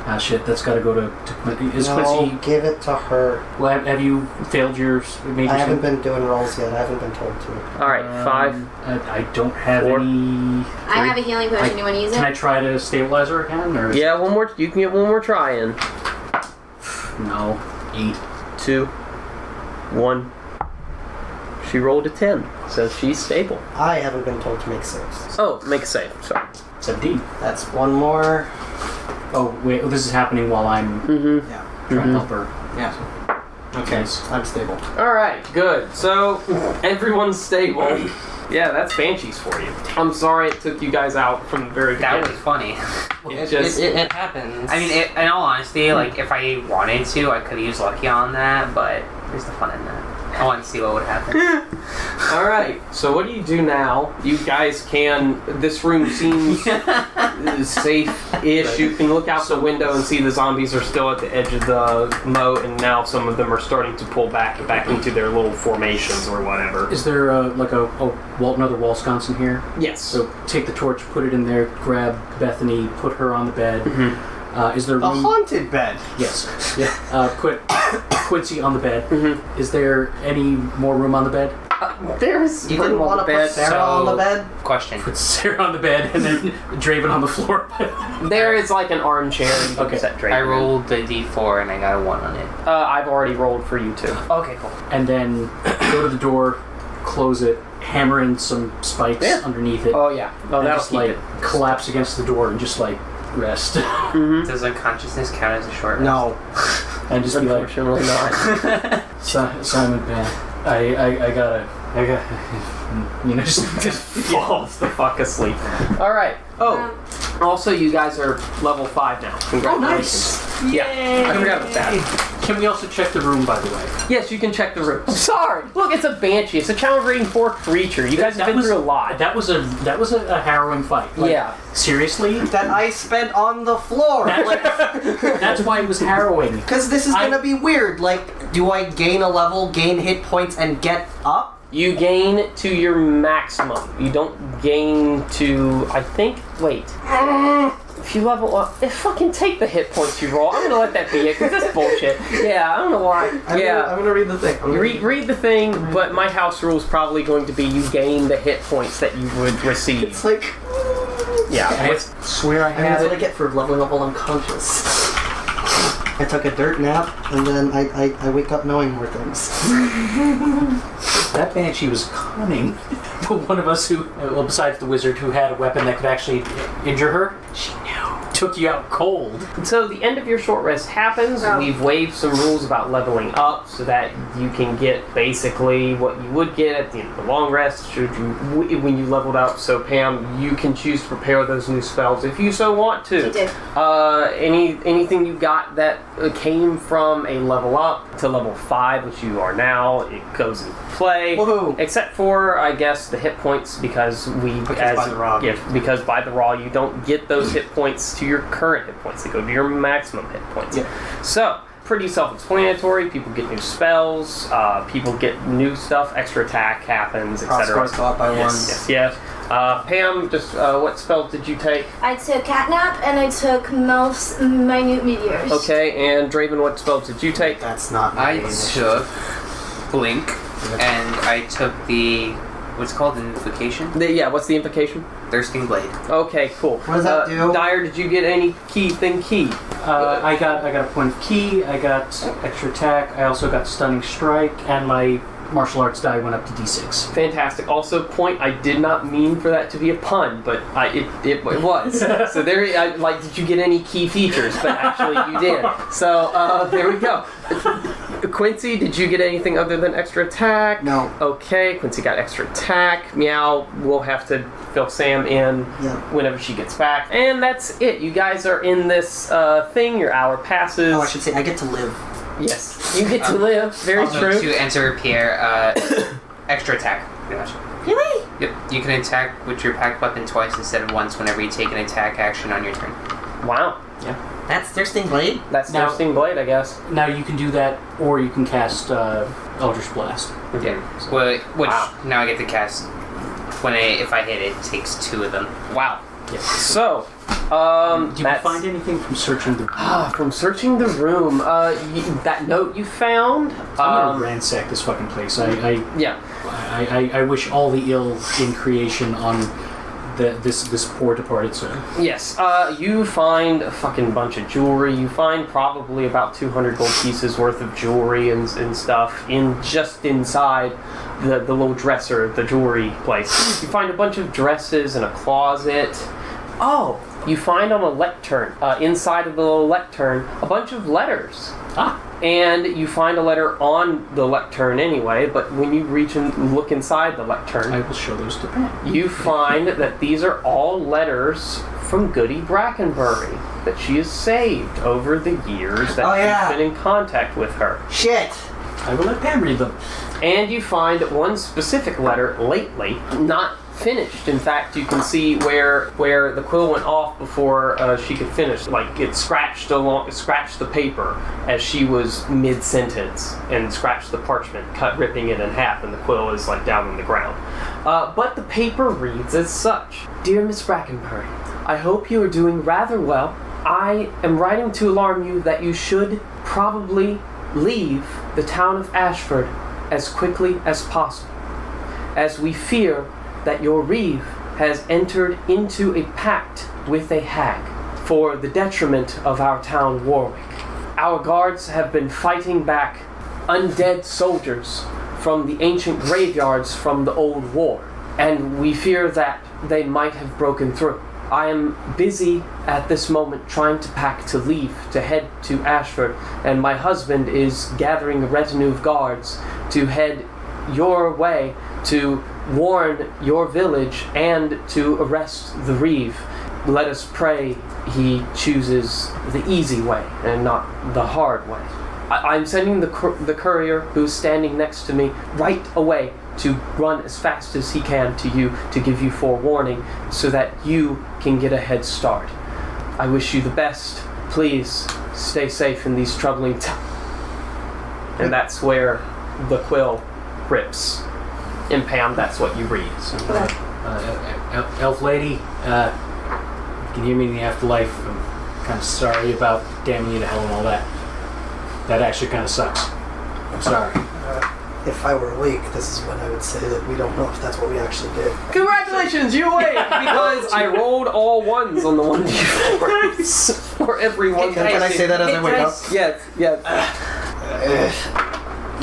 Ah shit, that's got to go to Quincy. Is No, Quincy? give it to her. Well, have you failed your major? I haven't been doing rolls yet. I haven't been told to. All right, 5. I don't have 4. any. I have a healing potion. You want to use Can I it? try to stabilize her again? Or Yeah, one more. You can get one more try in. No. 8. 2, 1. She rolled a 10, so she's stable. I haven't been told to make saves. Oh, make a save. Sorry. 17. That's 1 more. Oh wait, this is happening while I'm Mm-hmm. Yeah. trying to help her. Yeah. Okay. Nice. I'm stable. All right, good. So everyone's stable. Yeah, that's banshees for you. I'm sorry it took you guys out from the very That beginning. was funny. It happens. I mean, in all honesty, like, if I wanted to, I could use Lucky on that, but there's the fun in that. I want to see what would happen. All right. So what do you do now? You guys can. This room seems safe-ish. You can look out the window and see the zombies are still at the edge of the moat, and now some of them are starting to pull back into their little formations or whatever. Is there another wall sconce in here? Yes. So take the torch, put it in there, grab Bethany, put her on the bed. Is there the room? haunted bed. Yes. Yeah. Put Quincy on the bed. Mm-hmm. Is there any more room on the bed? There's You didn't want to put Sarah on the bed? Question. Put Sarah on the bed and then Draven on the floor. There is like an armchair. You can Okay. set Draven I in. rolled the d4 and I got a 1 on it. I've already rolled for you too. Okay, cool. And then go to the door, close it, hammer in some spikes underneath it. Oh yeah. Oh, and that'll just keep like it. collapse against the door and just like rest. Does unconsciousness count as a short rest? No. And just be like, Unfortunately not. Simon Pan, I gotta, you know, just Falls the fuck asleep. All right. Oh, also, you guys are level 5 now. Congratulations. Yeah, I forgot about that. Can we also check the room, by the way? Yes, you can check the room. Sorry. Look, it's a banshee. It's a challenge rating 4 creature. You guys have been through a lot. That was a harrowing fight. Like, Yeah. Seriously? That I spent on the floor. That's why it was harrowing. Because this is gonna be weird. Like, do I gain a level, gain hit points, and get up? You gain to your maximum. You don't gain to, I think, wait. If you level up, fucking take the hit points you roll. I'm gonna let that be it, because that's bullshit. Yeah, I don't know why. I'm gonna read the thing. Read the thing, but my house rule is probably going to be you gain the hit points that you would receive. It's like... Yeah. I swear I I mean, had that's what I it. get for leveling up while unconscious. I took a dirt nap, and then I wake up knowing more things. That banshee was cunning. But one of us who, well, besides the wizard who had a weapon that could actually injure her, she knew. Took you out cold. So the end of your short rest happens. We've waived some rules about leveling up so that you can get basically what you would get at the end of the long rest should you when you leveled up. So Pam, you can choose to prepare those new spells if you so want to. You did. Anything you got that came from a level up to level 5, which you are now, it goes into play. Woohoo. Except for, I guess, the hit points because by the raw. because by the raw you don't get those hit points to your current hit points. They go to your maximum hit points. Yeah. So, pretty self-explanatory. People get new spells. People get new stuff. Extra attack happens, etc. Crossbows go up by one. Yes. Pam, just what spells did you take? I took Catnap and I took Most Minute Meteors. Okay, and Draven, what spells did you take? That's not I my took Blink, and I took the what's called an invocation, What's the implication? Thirsting Blade. Okay, cool. What does that do? Dyer, did you get any key? I got a point of key, I got extra attack, I also got stunning strike, and my martial arts die went up to D6. Fantastic. Also, point, I did not mean for that to be a pun, but it was. So there, did you get any key features? But actually, you did. So there we go. Quincy, did you get anything other than extra attack? No. Okay, Quincy got extra attack. Meow, we'll have to fill Sam in whenever she gets back. And that's it. You guys are in this thing. Your hour passes. Oh, I should say, I get to live. Yes, you get to live. Very also, true. to answer Pierre, extra attack. Pretty much. Really? Yep. You can attack with your packed weapon twice instead of once whenever you take an attack action on your turn. Wow. That's Thirsting Blade? That's Now- Thirsting Blade, I guess. Now you can do that, or you can cast Eldritch Blast. Yeah. Well, which Wow. now I get to cast if I hit it, it takes 2 of them. Wow. Yeah. So, Did you that's- find anything from searching the room? from searching the room, that note you found. I'm gonna ransack this fucking place. Yeah. I wish all the ill in creation on this poor departed soul. Yes. You find a fucking bunch of jewelry. You find probably about 200 gold pieces worth of jewelry and stuff just inside the little dresser, the jewelry place. You find a bunch of dresses in a closet. Oh, you find on a lectern, inside of the little lectern, a bunch of letters. And you find a letter on the lectern anyway, but when you reach and look inside the lectern, I will show those to Pam. you find that these are all letters from Goody Brackenbury that she has saved over the years that she's been in contact with her. Shit! I will let Pam read them. And you find one specific letter lately, not finished. In fact, you can see where the quill went off before she could finish. Like it scratched the paper as she was mid-sentence and scratched the parchment, ripping it in half, and the quill is like down on the ground. But the paper reads as such: Dear Miss Brackenbury, I hope you are doing rather well. I am writing to alarm you that you should probably leave the town of Ashford as quickly as possible, as we fear that your reeve has entered into a pact with a hag for the detriment of our town, Warwick. Our guards have been fighting back undead soldiers from the ancient graveyards from the old war, and we fear that they might have broken through. I am busy at this moment trying to pack to leave to head to Ashford, and my husband is gathering a retinue of guards to head your way to warn your village and to arrest the Reeve. Let us pray he chooses the easy way and not the hard way. I'm sending the courier who's standing next to me right away to run as fast as he can to you to give you forewarning so that you can get a head start. I wish you the best. Please stay safe in these troubling times. And that's where the quill rips. In Pam, that's what you read. So. Elf lady, you can hear me in the afterlife. I'm kind of sorry about damning you to hell and all that. That actually kind of sucks. I'm sorry. If I were awake, this is when I would say that we don't know if that's what we actually did. Congratulations, you awake! Because I rolled all ones on the 1d4s for every one. Can I say that as I wake up? Yes.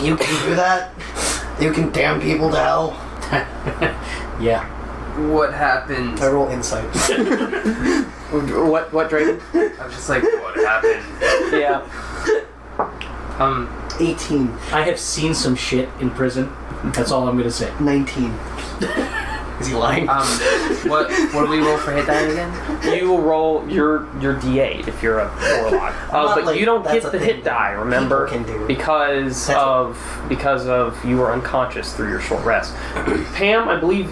You can do that? You can damn people to hell? Yeah. What happened? I roll insight. What, Draven? I was just like, what happened? Yeah. 18. I have seen some shit in prison. That's all I'm gonna say. 19. Is he lying? What do we roll for hit die again? You will roll your D8 if you're a warlock, but like, you don't that's get a the thing hit die. Remember, people can do. because of you were unconscious through your short rest. Pam, I believe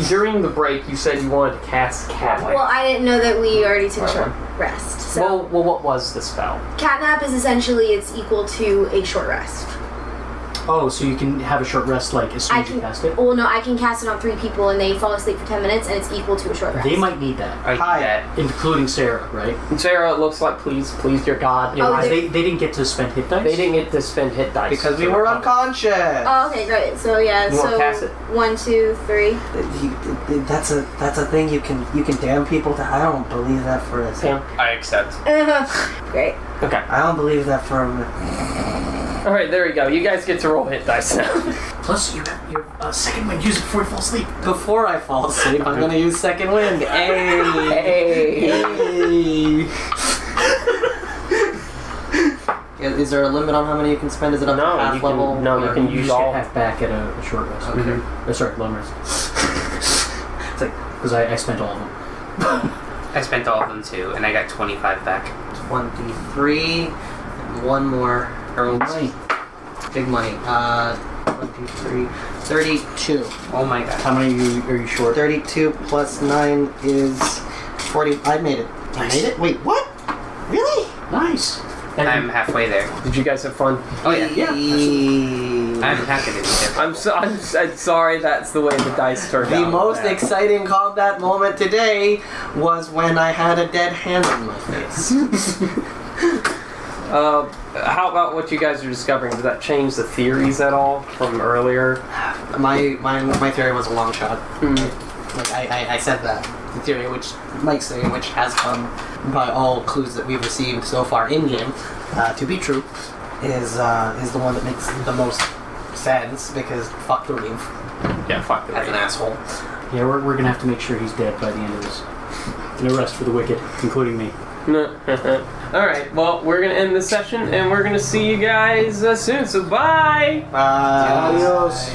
during the break you said you wanted to cast Catnap. Well, I didn't know that we already took a short rest. So Well, what was the spell? Catnap is essentially it's equal to a short rest. Oh, so you can have a short rest like as soon as you cast it? Well, no, I can cast it on 3 people and they fall asleep for 10 minutes and it's equal to a short rest. They might need that. Hi. Including Sarah, right? Sarah, it looks like please dear God. Oh, They didn't get to spend hit dice? They didn't get to spend hit dice. Because we were unconscious. Oh, okay, great. So yeah, You wanna cast it? 1, 2, 3. That's a thing you can damn people to. I don't believe that for a Pam? I accept. Great. Okay. I don't believe that for a Alright, there you go. You guys get to roll hit dice now. Plus, you have your second wind. Use it before you fall asleep. Before I fall asleep, I'm gonna use second wind. Hey. Is there a limit on how many you can spend? Is it up to half level? You can use just all. get half back at a short rest. Okay. Sorry, long rest. It's like, because I spent all of them. I spent all of them too, and I got 25 back. 23. One more. Money. Big money. 23. 32. Oh my god. How many are you short? 32 plus 9 is 40. I made it. I made it? Wait, what? Really? Nice. I'm halfway there. Did you guys have fun? Oh yeah. Yeah. I'm happy to be there. I'm sorry that's the way the dice turned out. The most exciting combat moment today was when I had a dead hand in my face. How about what you guys are discovering? Does that change the theories at all from earlier? My theory was a long shot. Like I said that. The theory which Mike's saying, which has come by all clues that we've received so far in game to be true, is the one that makes the most sense because fuck the Reeve. Yeah, fuck As an asshole. Yeah, we're gonna have to make sure he's dead by the end of this. No rest for the wicked, including me. Alright, well, we're going to end this session, and we're going to see you guys soon, so bye! Bye. Adios.